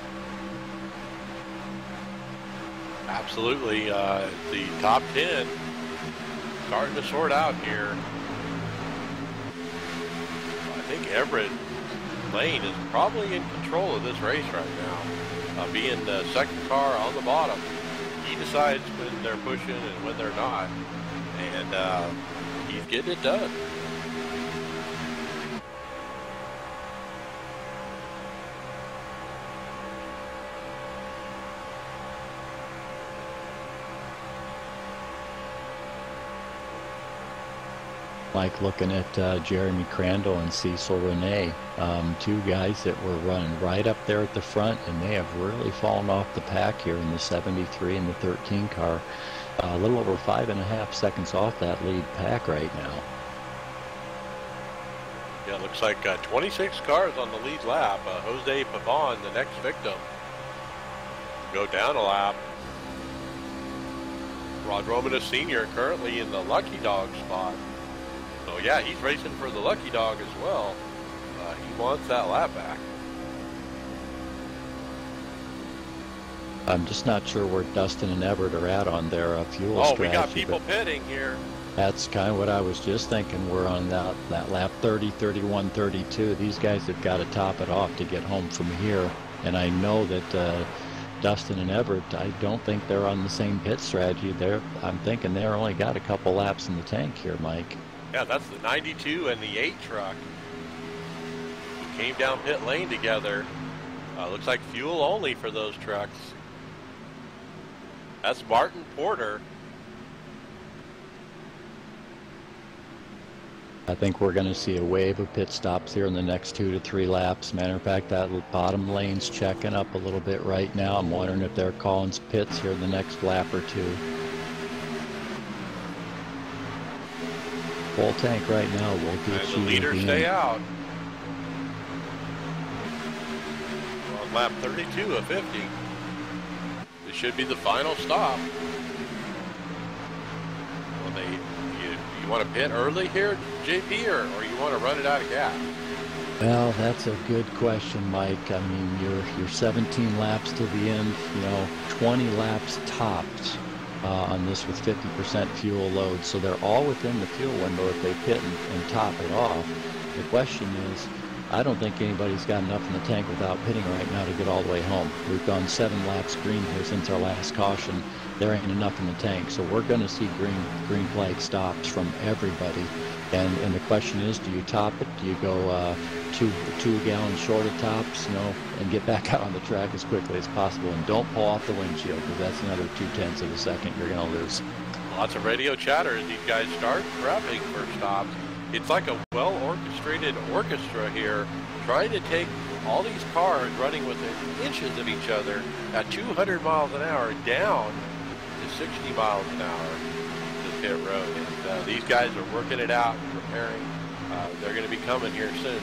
Absolutely. The top 10 starting to sort out here. I think Everett Lane is probably in control of this race right now. Being the second car on the bottom, he decides when they're pushing and when they're not. And he he's getting it done.
Mike, looking at Jeremy Crandall and Cecil Renee, two guys that were running right up there at the front, and they have really fallen off the pack here in the 73 and the 13 car. A little over 5.5 seconds off that lead pack right now.
Yeah, it looks like 26 cars on the lead lap. Jose Pavon, the next victim, go down a lap. Rod Romanus Sr. currently in the lucky dog spot. So yeah, he's racing for the lucky dog as well. He wants that lap back.
I'm just not sure where Dustin and Everett are at on their fuel strategy.
Oh, we got people pitting here.
That's kind of what I was just thinking. We're on that lap 30, 31, 32. These guys have got to top it off to get home from here. And I know that Dustin and Everett, I don't think they're on the same pit strategy. I'm thinking they're only got a couple laps in the tank here, Mike.
Yeah, that's the 92 and the 8 truck. Came down pit lane together. Looks like fuel only for those trucks. That's Martin Porter.
I think we're going to see a wave of pit stops here in the next 2 to 3 laps. Matter of fact, that bottom lane's checking up a little bit right now. I'm wondering if they're calling pits here in the next lap or two. Full tank right now. We'll be
and the leaders stay out. On lap 32 of 50. This should be the final stop. Well, you want to pit early here, JP, or you want to run it out of gas?
Well, that's a good question, Mike. I mean, you're 17 laps to the end. 20 laps tops on this with 50% fuel load, so they're all within the fuel window if they pit and top it off. The question is, I don't think anybody's got enough in the tank without pitting right now to get all the way home. We've gone 7 laps green here since our last caution. There ain't enough in the tank, so we're going to see green flag stops from everybody. And the question is, do you top it? Do you go two gallons short of tops, and get back out on the track as quickly as possible? And don't pull off the windshield, because that's another 0.2 of a second you're going to lose.
Lots of radio chatter as these guys start prepping for stops. It's like a well-orchestrated orchestra here, trying to take all these cars running within inches of each other at 200 miles an hour down to 60 miles an hour to pit road. And these guys are working it out and preparing. They're going to be coming here soon.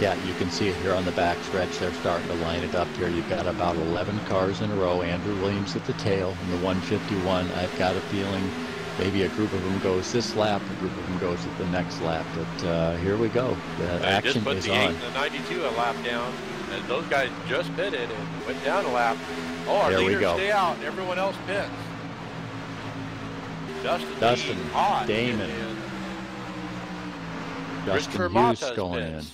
Yeah, you can see it here on the back stretch. They're starting to line it up here. You've got about 11 cars in a row. Andrew Williams at the tail in the 151. I've got a feeling maybe a group of them goes this lap, a group of them goes at the next lap. But here we go. The action
just put
is
the 8
on.
and the 92 a lap down, and those guys just pitted and went down a lap. Oh, our leaders stay out, and everyone else pits. Dustin hot,
Damon, Justin Hughes going in.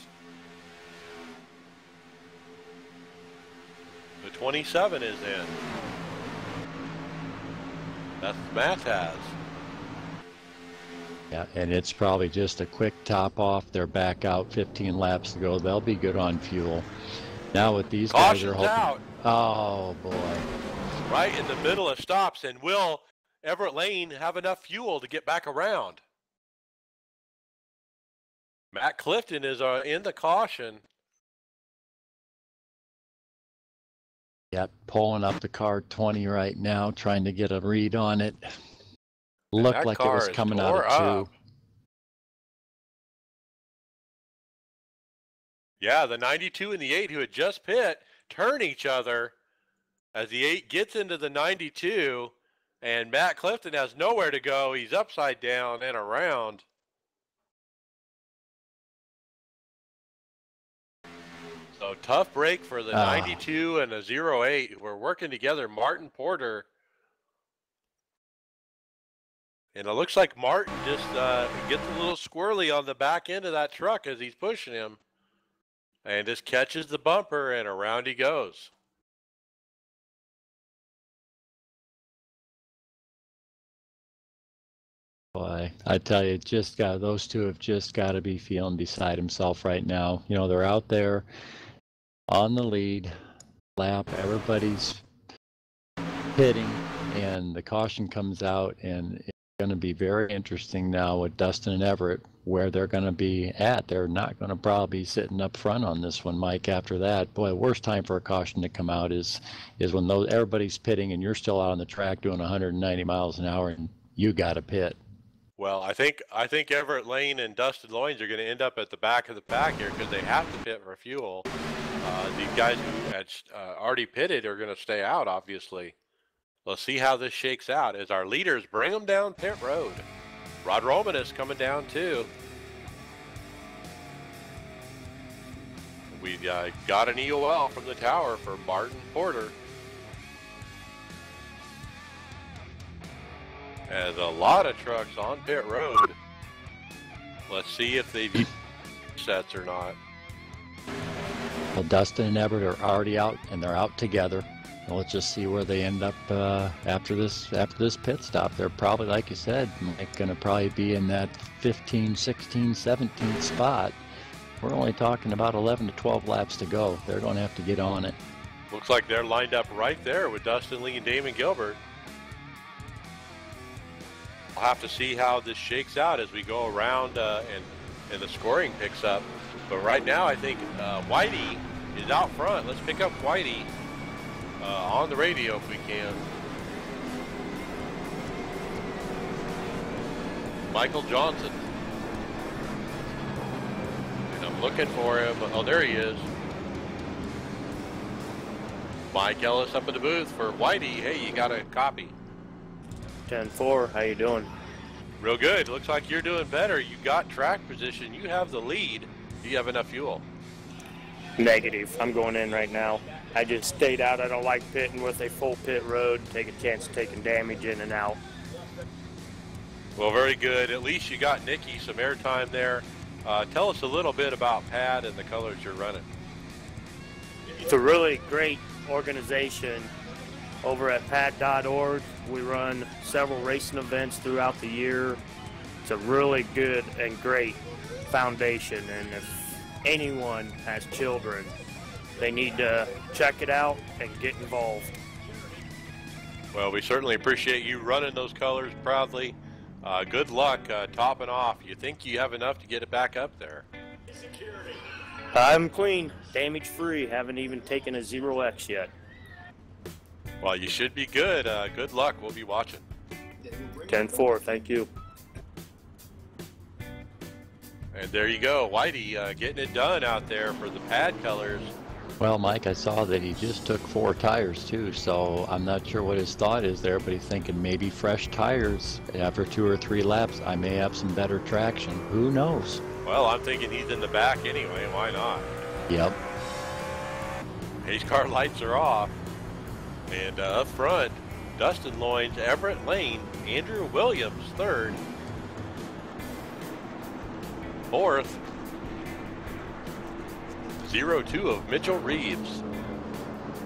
The 27 is in. That's Mataz.
Yeah, and it's probably just a quick top off. They're back out 15 laps to go. They'll be good on fuel. Now with these guys are hoping.
Out.
Oh boy.
Right in the middle of stops, and will Everett Lane have enough fuel to get back around? Matt Clifton is in the caution.
Yep, pulling up the car 20 right now, trying to get a read on it. Looked like it was coming out of 2.
Yeah, the 92 and the 8 who had just pit turn each other as the 8 gets into the 92, and Matt Clifton has nowhere to go. He's upside down and around. So tough break for the 92 and the 08. We're working together. Martin Porter. And it looks like Martin just gets a little squirrely on the back end of that truck as he's pushing him. And just catches the bumper, and around he goes.
Boy, I tell you, those two have just got to be feeling beside himself right now. You know, they're out there on the lead lap. Everybody's hitting, and the caution comes out, and it's going to be very interesting now with Dustin and Everett where they're going to be at. They're not going to probably be sitting up front on this one, Mike. After that, boy, worst time for a caution to come out is when everybody's pitting and you're still out on the track doing 190 miles an hour, and you got to pit.
Well, I think Everett Lane and Dustin Loynes are going to end up at the back of the pack here because they have to pit for fuel. These guys who had already pitted are going to stay out, obviously. Let's see how this shakes out as our leaders bring them down pit road. Rod Roman is coming down too. We got an EOL from the tower for Martin Porter. As a lot of trucks on pit road. Let's see if they've sets or not.
Well, Dustin and Everett are already out, and they're out together. Well, let's just see where they end up after this pit stop. They're probably, like you said, Mike, going to probably be in that 15, 16, 17 spot. We're only talking about 11 to 12 laps to go. They're going to have to get on it.
Looks like they're lined up right there with Dustin Lee and Damon Gilbert. We'll have to see how this shakes out as we go around and the scoring picks up. But right now, I think Whitey is out front. Let's pick up Whitey on the radio if we can. Michael Johnson. And I'm looking for him. Oh, there he is. Mike Ellis up in the booth for Whitey. Hey, you got a copy.
10-4, how you doing?
Real good. Looks like you're doing better. You got track position. You have the lead. Do you have enough fuel?
Negative. I'm going in right now. I just stayed out. I don't like pitting with a full pit road. Take a chance of taking damage in and out.
Well, very good. At least you got Nikki some airtime there. Tell us a little bit about PAD and the colors you're running.
It's a really great organization over at pad.org. We run several racing events throughout the year. It's a really good and great foundation, and if anyone has children, they need to check it out and get involved.
Well, we certainly appreciate you running those colors proudly. Good luck topping off. You think you have enough to get it back up there?
I'm clean, damage free, haven't even taken a 0X yet.
Well, you should be good. Good luck. We'll be watching.
10-4, thank you.
And there you go, Whitey getting it done out there for the PAD colors.
Well, Mike, I saw that he just took 4 tires too, so I'm not sure what his thought is there, but he's thinking maybe fresh tires after 2 or 3 laps. I may have some better traction. Who knows?
Well, I'm thinking he's in the back anyway. Why not?
Yep.
Pace car lights are off. And up front, Dustin Loynes, Everett Lane, Andrew Williams, 3rd. 4th, 0-2 of Mitchell Reeves.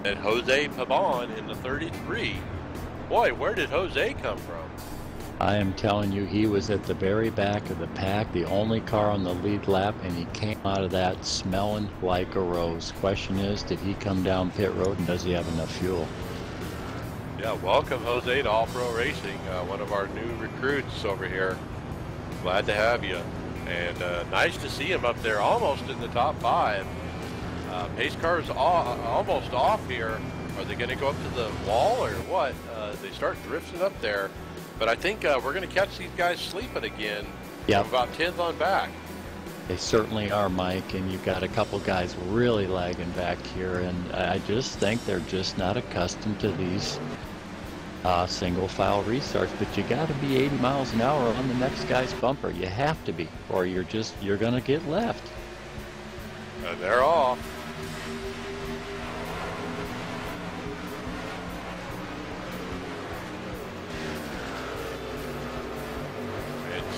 And Jose Pabon in the 33. Boy, where did Jose come from?
I am telling you, he was at the very back of the pack, the only car on the lead lap, and he came out of that smelling like a rose. Question is, did he come down pit road, and does he have enough fuel?
Yeah, welcome Jose to All Pro Racing, one of our new recruits over here. Glad to have you. And nice to see him up there, almost in the top 5. Pace car's almost off here. Are they going to go up to the wall or what? They start drifting up there. But I think we're going to catch these guys sleeping again.
Yep.
About 10th on back.
They certainly are, Mike, and you've got a couple guys really lagging back here, and I just think they're just not accustomed to these single file restarts. But you got to be 80 miles an hour on the next guy's bumper. You have to be, or you're going to get left.
And they're off.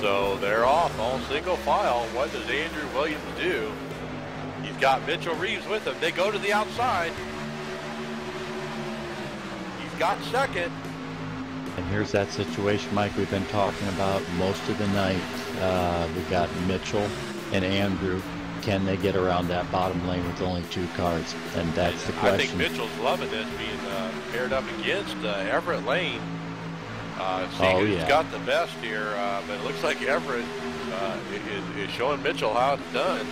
So they're off, all single file. What does Andrew Williams do? He's got Mitchell Reeves with him. They go to the outside. He's got second.
And here's that situation, Mike, we've been talking about most of the night. We got Mitchell and Andrew. Can they get around that bottom lane with only 2 cars? And that's the question.
I think Mitchell's loving this, being paired up against Everett Lane. Seeing who's got the best here, but it looks like Everett is showing Mitchell how it's done.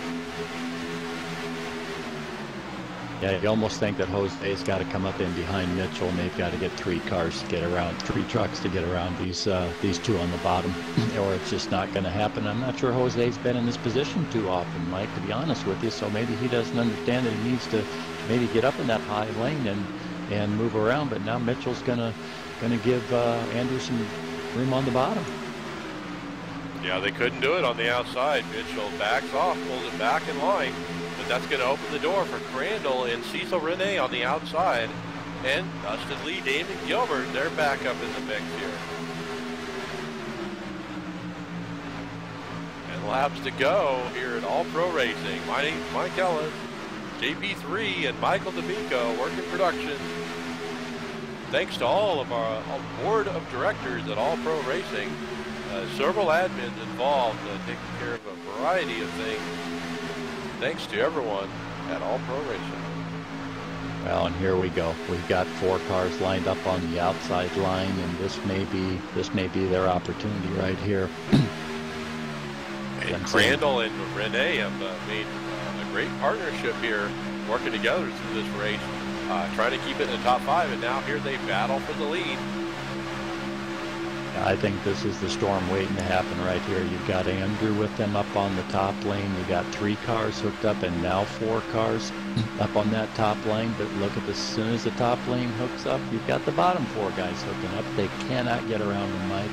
Yeah, you almost think that Jose's got to come up in behind Mitchell, and they've got to get 3 cars to get around, 3 trucks to get around these 2 on the bottom, or it's just not going to happen. I'm not sure Jose's been in this position too often, Mike, to be honest with you, so maybe he doesn't understand that he needs to maybe get up in that high lane and move around, but now Mitchell's gonna give Andrew some room on the bottom.
Yeah, they couldn't do it on the outside. Mitchell backs off, pulls it back in line. But that's going to open the door for Crandall and Cecil Renee on the outside. And Dustin Lee, Damon Gilbert, they're back up in the mix here. And laps to go here at All Pro Racing. My name's Mike Ellis, JP3 and Michael DeMico working production. Thanks to all of our board of directors at All Pro Racing. Several admins involved taking care of a variety of things. Thanks to everyone at All Pro Racing.
Well, and here we go. We've got 4 cars lined up on the outside line, and this may be their opportunity right here.
And Crandall and Renee have made a great partnership here, working together through this race, trying to keep it in the top 5, and now here they battle for the lead.
I think this is the storm waiting to happen right here. You've got Andrew with them up on the top lane. You got 3 cars hooked up, and now 4 cars up on that top lane. But look at this, as soon as the top lane hooks up, you've got the bottom 4 guys hooking up. They cannot get around them, Mike.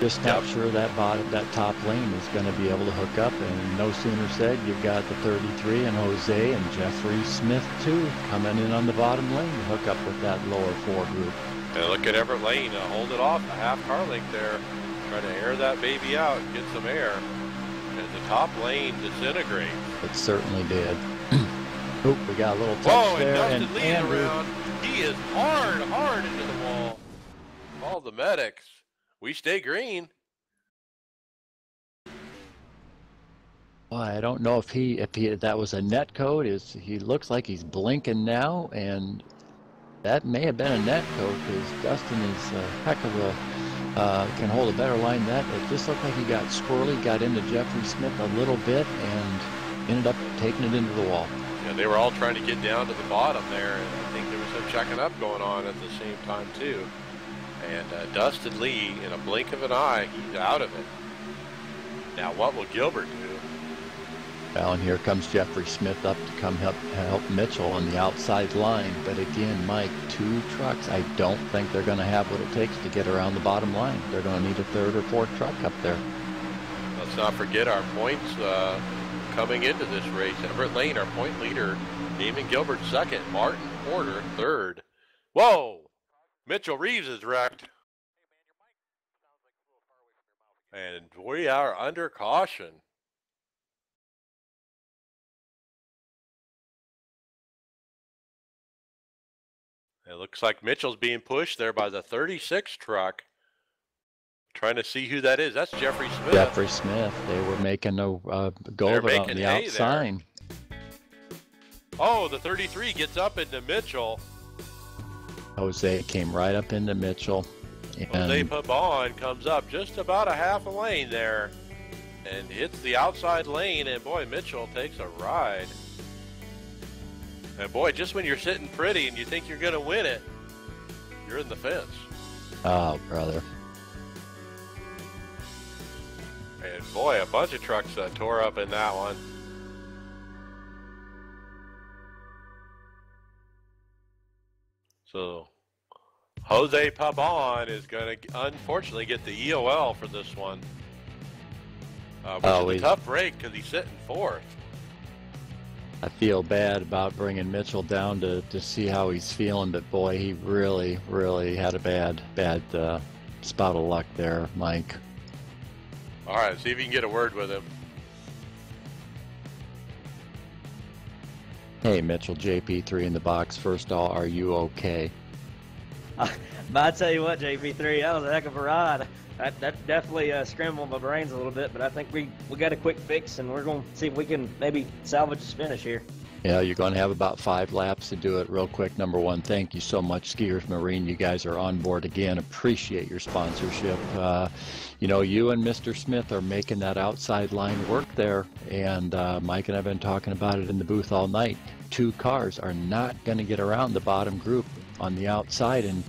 Just not sure that top lane is going to be able to hook up, and no sooner said, you've got the 33 and Jose and Jeffrey Smith too coming in on the bottom lane to hook up with that lower 4 group.
And look at Everett Lane, hold it off a half car length there, trying to air that baby out and get some air. And the top lane disintegrates.
It certainly did. Oop, we got a little touch there, and Andrew.
Around. He is hard into the wall. All the medics. We stay green.
Well, I don't know if that was a net code. He looks like he's blinking now, and that may have been a net code because Dustin is a heck of a can hold a better line than that. It just looked like he got squirrely, got into Jeffrey Smith a little bit, and ended up taking it into the wall.
Yeah, they were all trying to get down to the bottom there, and I think there was some checking up going on at the same time too. And Dustin Lee, in a blink of an eye, he's out of it. Now, what will Gilbert do?
Well, and here comes Jeffrey Smith up to come help Mitchell on the outside line. But again, Mike, 2 trucks. I don't think they're going to have what it takes to get around the bottom line. They're going to need a 3rd or 4th truck up there.
Let's not forget our points coming into this race. Everett Lane, our point leader. Damon Gilbert 2nd. Martin Porter 3rd. Whoa! Mitchell Reeves is wrecked. And we are under caution. It looks like Mitchell's being pushed there by the 36 truck. Trying to see who that is. That's Jeffrey Smith.
Jeffrey Smith. They were making a go of it on the outside.
Oh, the 33 gets up into Mitchell.
Jose came right up into Mitchell. And
Jose Pabon comes up just about a half a lane there and hits the outside lane, and boy, Mitchell takes a ride. And boy, just when you're sitting pretty and you think you're going to win it, you're in the fence.
Oh, brother.
And boy, a bunch of trucks tore up in that one. So Jose Pabon is going to unfortunately get the EOL for this one. Which is a tough break because he's sitting 4th.
I feel bad about bringing Mitchell down to see how he's feeling, but boy, he really, really had a bad spout of luck there, Mike.
All right, see if you can get a word with him.
Hey, Mitchell, JP3 in the box. First of all, are you okay?
But I tell you what, JP3, that was a heck of a ride. That definitely scrambled my brains a little bit, but I think we got a quick fix, and we're going to see if we can maybe salvage this finish here.
Yeah, you're going to have about 5 laps to do it. Real quick, number one, thank you so much, Skiers Marine. You guys are on board again. Appreciate your sponsorship. You know, you and Mr. Smith are making that outside line work there, and Mike and I have been talking about it in the booth all night. 2 cars are not going to get around the bottom group on the outside, and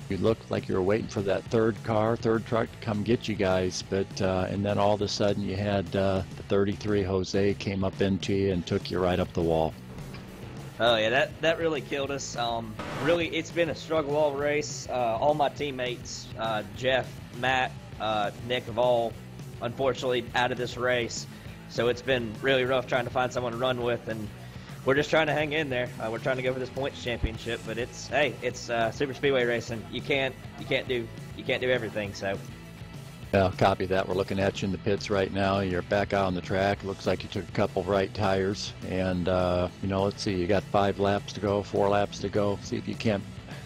you looked like you were waiting for that third truck to come get you guys, but and then all of a sudden you had the 33 Jose came up into you and took you right up the wall.
Oh yeah, that really killed us. Really, it's been a struggle all race. All my teammates, Jeff, Matt, Nick, have all unfortunately out of this race, so it's been really rough trying to find someone to run with, and we're just trying to hang in there. We're trying to go for this points championship, but it's super speedway racing. You can't do everything. So.
Yeah, copy that. We're looking at you in the pits right now. You're back out on the track. It looks like you took a couple right tires, and you know, let's see. You got 5 laps to go, 4 laps to go. See if you can't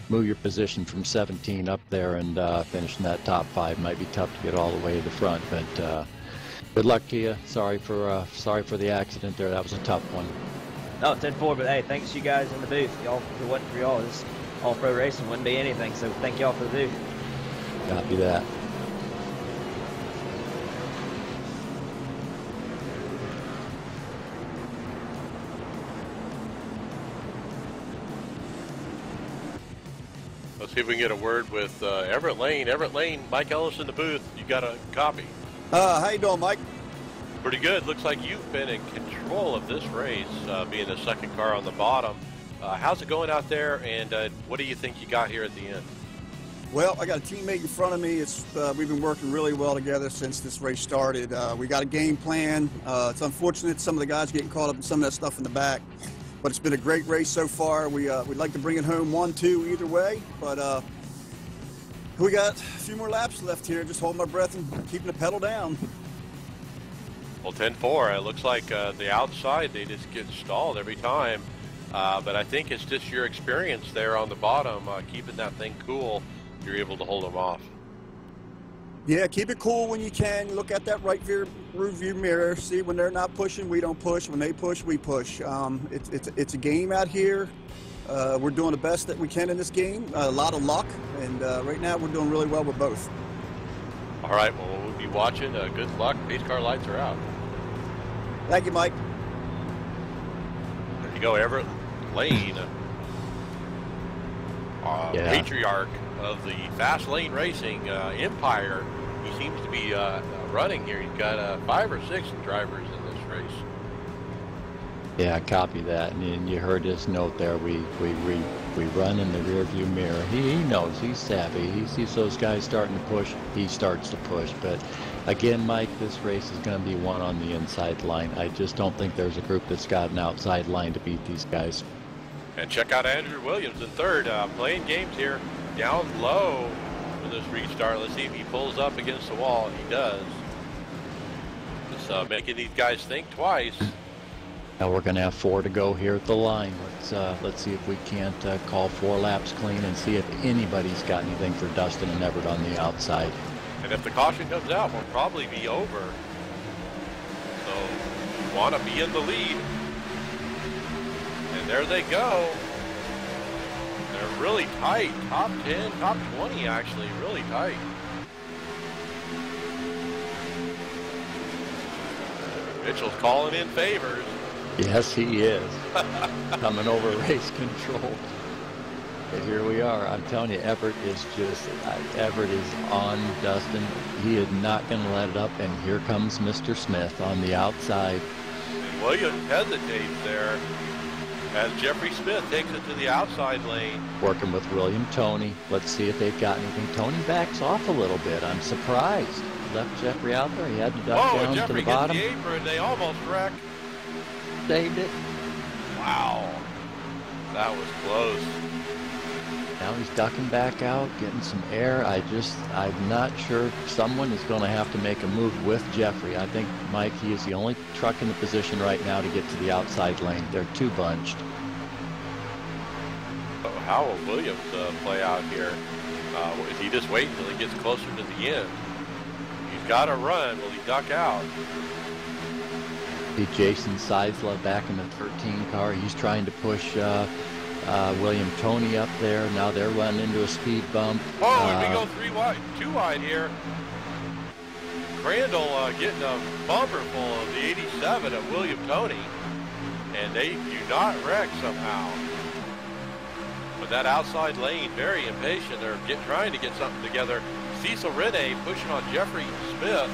move your position from 17 up there and finish in that top 5. Might be tough to get all the way to the front, but good luck to you. Sorry for the accident there. That was a tough one.
No, 10-4, but hey, thanks to you guys in the booth. Y'all, if it wasn't for y'all, this All Pro Racing wouldn't be anything, so thank y'all for the booth.
Copy that.
Let's see if we can get a word with Everett Lane. Everett Lane, Mike Ellis in the booth. You got a copy?
How you doing, Mike?
Pretty good. Looks like you've been in control of this race, being the second car on the bottom. How's it going out there, and what do you think you got here at the end?
Well, I got a teammate in front of me. We've been working really well together since this race started. We got a game plan. It's unfortunate some of the guys getting caught up in some of that stuff in the back, but it's been a great race so far. We'd like to bring it home 1-2 either way, but we got a few more laps left here. Just holding my breath and keeping the pedal down.
Well, 10-4, it looks like the outside, they just get stalled every time. But I think it's just your experience there on the bottom, keeping that thing cool, you're able to hold them off.
Yeah, keep it cool when you can. Look at that right rear view mirror. See, when they're not pushing, we don't push. When they push, we push. It's a game out here. We're doing the best that we can in this game. A lot of luck, and right now we're doing really well with both.
All right, well, we'll be watching. Good luck. Pace car lights are out.
Thank you, Mike.
There you go, Everett Lane. Patriarch of the fast lane racing empire. He seems to be running here. He's got 5 or 6 drivers in this race.
Yeah, copy that. And you heard his note there. We run in the rear view mirror. He knows. He's savvy. He sees those guys starting to push. He starts to push. But again, Mike, this race is going to be won on the inside line. I just don't think there's a group that's got an outside line to beat these guys. And
check out Andrew Williams in third, playing games here down low for this restart. Let's see if he pulls up against the wall. He does. Just making these guys think twice.
Now we're going to have 4 to go here at the line. Let's see if we can't call 4 laps clean and see if anybody's got anything for Dustin and Everett on the outside.
And if the caution comes out, we'll probably be over. So you want to be in the lead. And there they go. They're really tight. Top 10, top 20 actually, really tight. Mitchell's calling in favors.
Yes, he is. Coming over race control. But here we are. I'm telling you, Everett is on Dustin. He is not going to let it up. And here comes Mr. Smith on the outside.
And Williams hesitates there as Jeffrey Smith takes it to the outside lane.
Working with William Tony. Let's see if they've got anything. Tony backs off a little bit. I'm surprised. Left Jeffrey out there. He had to duck down
Jeffrey
to the bottom.
Gets the apron. They almost wrecked.
Saved it.
Wow. That was close.
Now he's ducking back out, getting some air. I'm not sure. Someone is going to have to make a move with Jeffrey. I think, Mike, he is the only truck in the position right now to get to the outside lane. They're too bunched.
how will Williams play out here? Is he just waiting until he gets closer to the end? He's got to run. Will he duck out?
See Jason Seisler back in the 13 car. He's trying to push William Toney up there. Now they're running into a speed bump.
Oh, and we go 2 wide here. Crandall getting a bumper full of the 87 of William Toney, and they do not wreck somehow. But that outside lane, very impatient. They're trying to get something together. Cecil Rene pushing on Jeffrey Smith.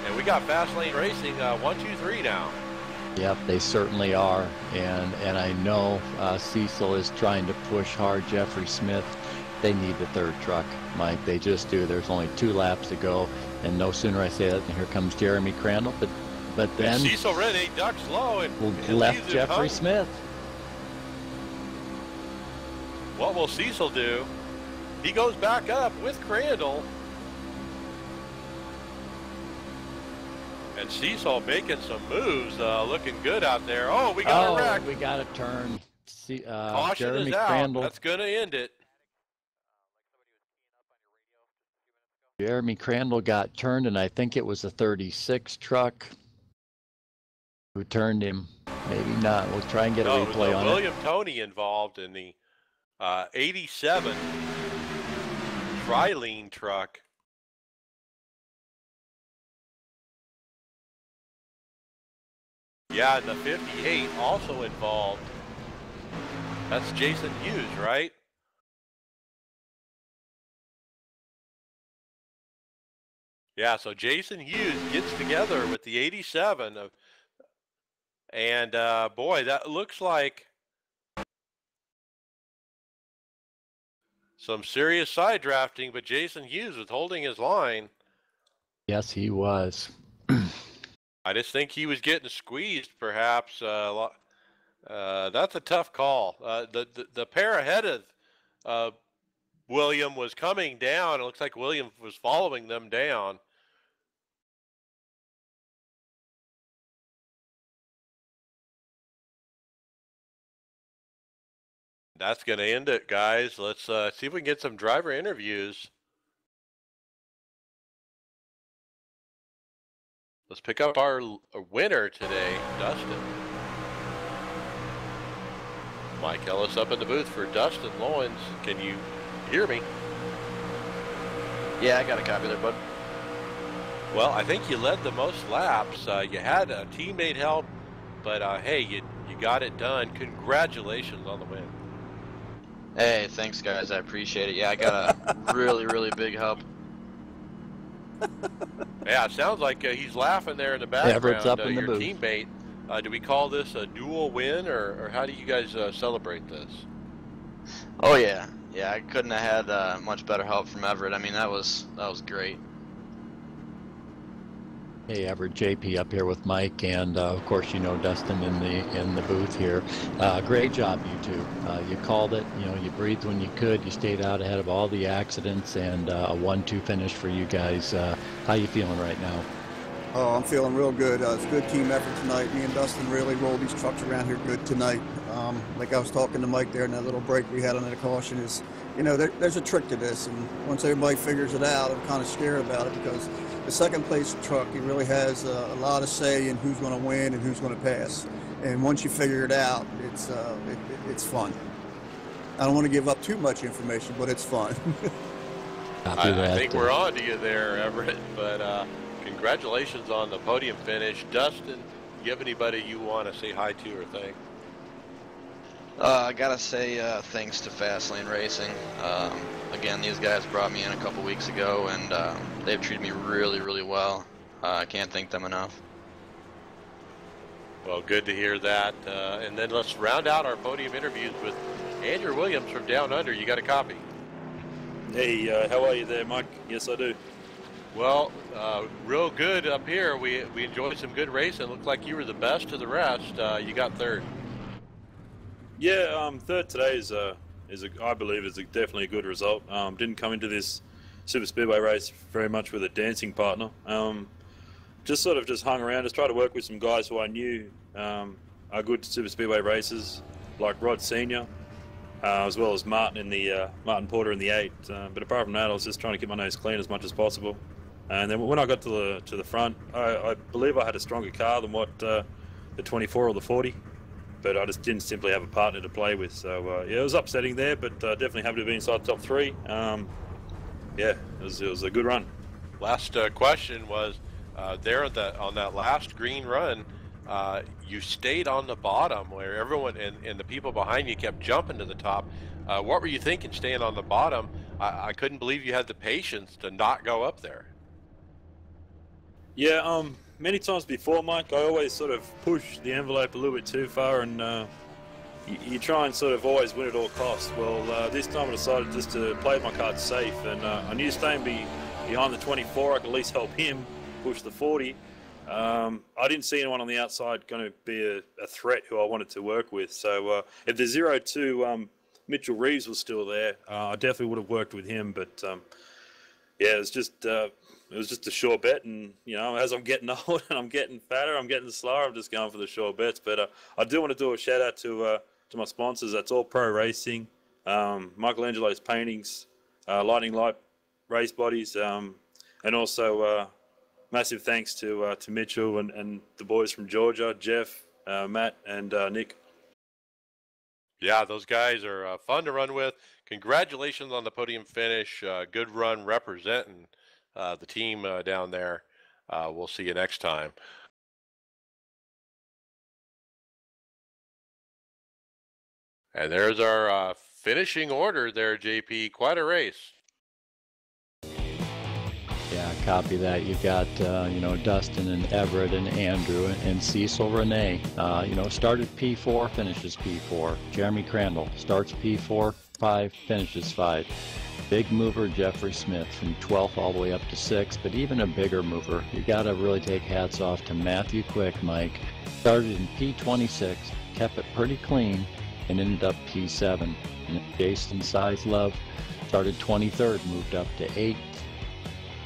And we got fast lane racing 1, 2, 3 now.
Yep, they certainly are. And I know Cecil is trying to push hard Jeffrey Smith. They need the third truck, Mike. They just do. There's only 2 laps to go. And no sooner I say that than here comes Jeremy Crandall. But then
and Cecil Rene ducks low and
left Jeffrey Smith.
What will Cecil do? He goes back up with Crandall. And Cecil making some moves, looking good out there. Oh, we got a wreck.
We got a turn.
Caution
Jeremy
is out.
Crandall.
That's going to end it.
Jeremy Crandall got turned, and I think it was a 36 truck who turned him. Maybe not. We'll try and get a replay on
William Toney involved in the 87 Trilene truck. Yeah, and the 58 also involved. That's Jason Hughes, right? Yeah, so Jason Hughes gets together with the 87 of, and boy, that looks like some serious side drafting, but Jason Hughes was holding his line.
Yes, he was.
I just think he was getting squeezed, perhaps. That's a tough call. The pair ahead of William was coming down. It looks like William was following them down. That's going to end it, guys. Let's see if we can get some driver interviews. Let's pick up our winner today, Dustin. Mike Ellis up in the booth for Dustin Lowens. Can you hear me?
Yeah, I got a copy there, bud.
Well, I think you led the most laps. You had a teammate help, but hey, you got it done. Congratulations on the win.
Hey, thanks, guys. I appreciate it. Yeah, I got a really big help.
Yeah, it sounds like he's laughing there in the background.
Everett's up in the
your
booth.
Teammate. Do we call this a dual win, or how do you guys celebrate this?
Oh yeah, I couldn't have had much better help from Everett. I mean, that was great.
Hey, Everett, JP up here with Mike, and of course you know Dustin in the booth here. Great job, you two. You called it. You know, you breathed when you could. You stayed out ahead of all the accidents, and a 1-2 finish for you guys. How you feeling right now?
Oh, I'm feeling real good. It's a good team effort tonight. Me and Dustin really rolled these trucks around here good tonight. Like I was talking to Mike there in that little break we had on the caution is, you know, there's a trick to this, and once everybody figures it out, I'm kind of scared about it because the second place truck, he really has a lot of say in who's going to win and who's going to pass. And once you figure it out, it's fun. I don't want to give up too much information, but it's fun.
I think we're on to you there, Everett, but congratulations on the podium finish. Dustin, you have anybody you want to say hi to or thank?
I gotta say thanks to Fastlane Racing. Again, these guys brought me in a couple weeks ago, and they've treated me really well. I can't thank them enough.
Well, good to hear that. And then let's round out our podium interviews with Andrew Williams from Down Under. You got a copy?
Hey, how are you there, Mike? Yes, I do.
Well, real good up here. We enjoyed some good racing. Looked like you were the best of the rest. You got third.
Yeah, third today I believe is definitely a good result. Didn't come into this super speedway race very much with a dancing partner. Just hung around, just tried to work with some guys who I knew are good super speedway racers, like Rod Senior, as well as Martin Porter in the 8. But apart from that, I was just trying to keep my nose clean as much as possible. And then when I got to the front, I believe I had a stronger car than what the 24 or the 40, but I just didn't simply have a partner to play with. So yeah, it was upsetting there, but definitely happy to be inside the top 3. Yeah, it was a good run.
Last question was there on that last green run. You stayed on the bottom where everyone and the people behind you kept jumping to the top. What were you thinking staying on the bottom? I couldn't believe you had the patience to not go up there.
Yeah, many times before, Mike, I always sort of push the envelope a little bit too far, and you try and sort of always win at all costs. Well, this time I decided just to play my cards safe, and I knew staying behind the 24, I could at least help him push the 40. I didn't see anyone on the outside going to be a threat who I wanted to work with. So if the 0-2 Mitchell Reeves was still there, I definitely would have worked with him. But yeah, it was just a sure bet. And you know, as I'm getting old and I'm getting fatter, I'm getting slower. I'm just going for the sure bets. But I do want to do a shout out to my sponsors. That's all Pro Racing, Michelangelo's Paintings, Lightning Light Race Bodies, and also. Massive thanks to Mitchell and the boys from Georgia, Jeff, Matt, and Nick.
Yeah, those guys are fun to run with. Congratulations on the podium finish. Good run representing the team down there. We'll see you next time. And there's our finishing order there, JP. Quite a race.
Yeah, copy that. You've got, Dustin and Everett and Andrew and Cecil Renee. Started P4, finishes P4. Jeremy Crandall starts P4, 5, finishes 5. Big mover Jeffrey Smith from 12th all the way up to 6th, but even a bigger mover. You got to really take hats off to Matthew Quick, Mike. Started in P26, kept it pretty clean, and ended up P7. And Jason Sizlove started 23rd, moved up to 8th.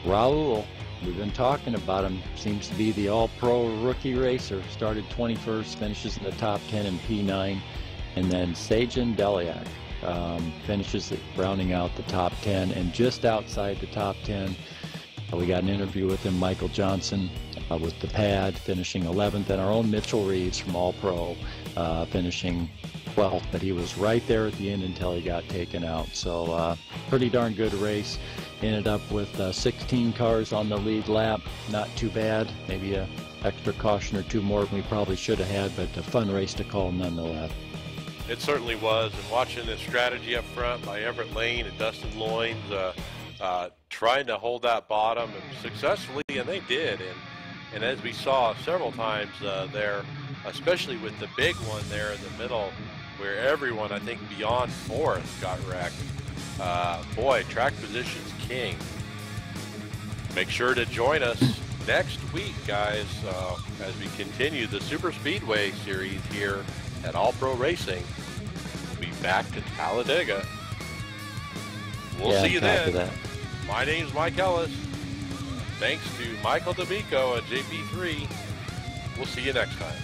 Raul, we've been talking about him, seems to be the all-pro rookie racer. Started 21st, finishes in the top 10 in P9. And then Sajin Deliak finishes it, rounding out the top 10. And just outside the top 10, we got an interview with him, Michael Johnson, with the pad, finishing 11th. And our own Mitchell Reeves from All-Pro finishing 12th. But he was right there at the end until he got taken out. So pretty darn good race. Ended up with 16 cars on the lead lap. Not too bad. Maybe a extra caution or 2 more than we probably should have had, but a fun race to call nonetheless.
It certainly was. And watching the strategy up front by Everett Lane and Dustin Loynes, trying to hold that bottom and successfully, and they did. And as we saw several times there, especially with the big one there in the middle, where everyone, I think, beyond 4th got wrecked. Boy, track position's king. Make sure to join us next week, guys, as we continue the Super Speedway series here at All Pro Racing. We'll be back to Talladega. We'll see you then. My name's Mike Ellis. Thanks to Michael D'Amico at JP3. We'll see you next time.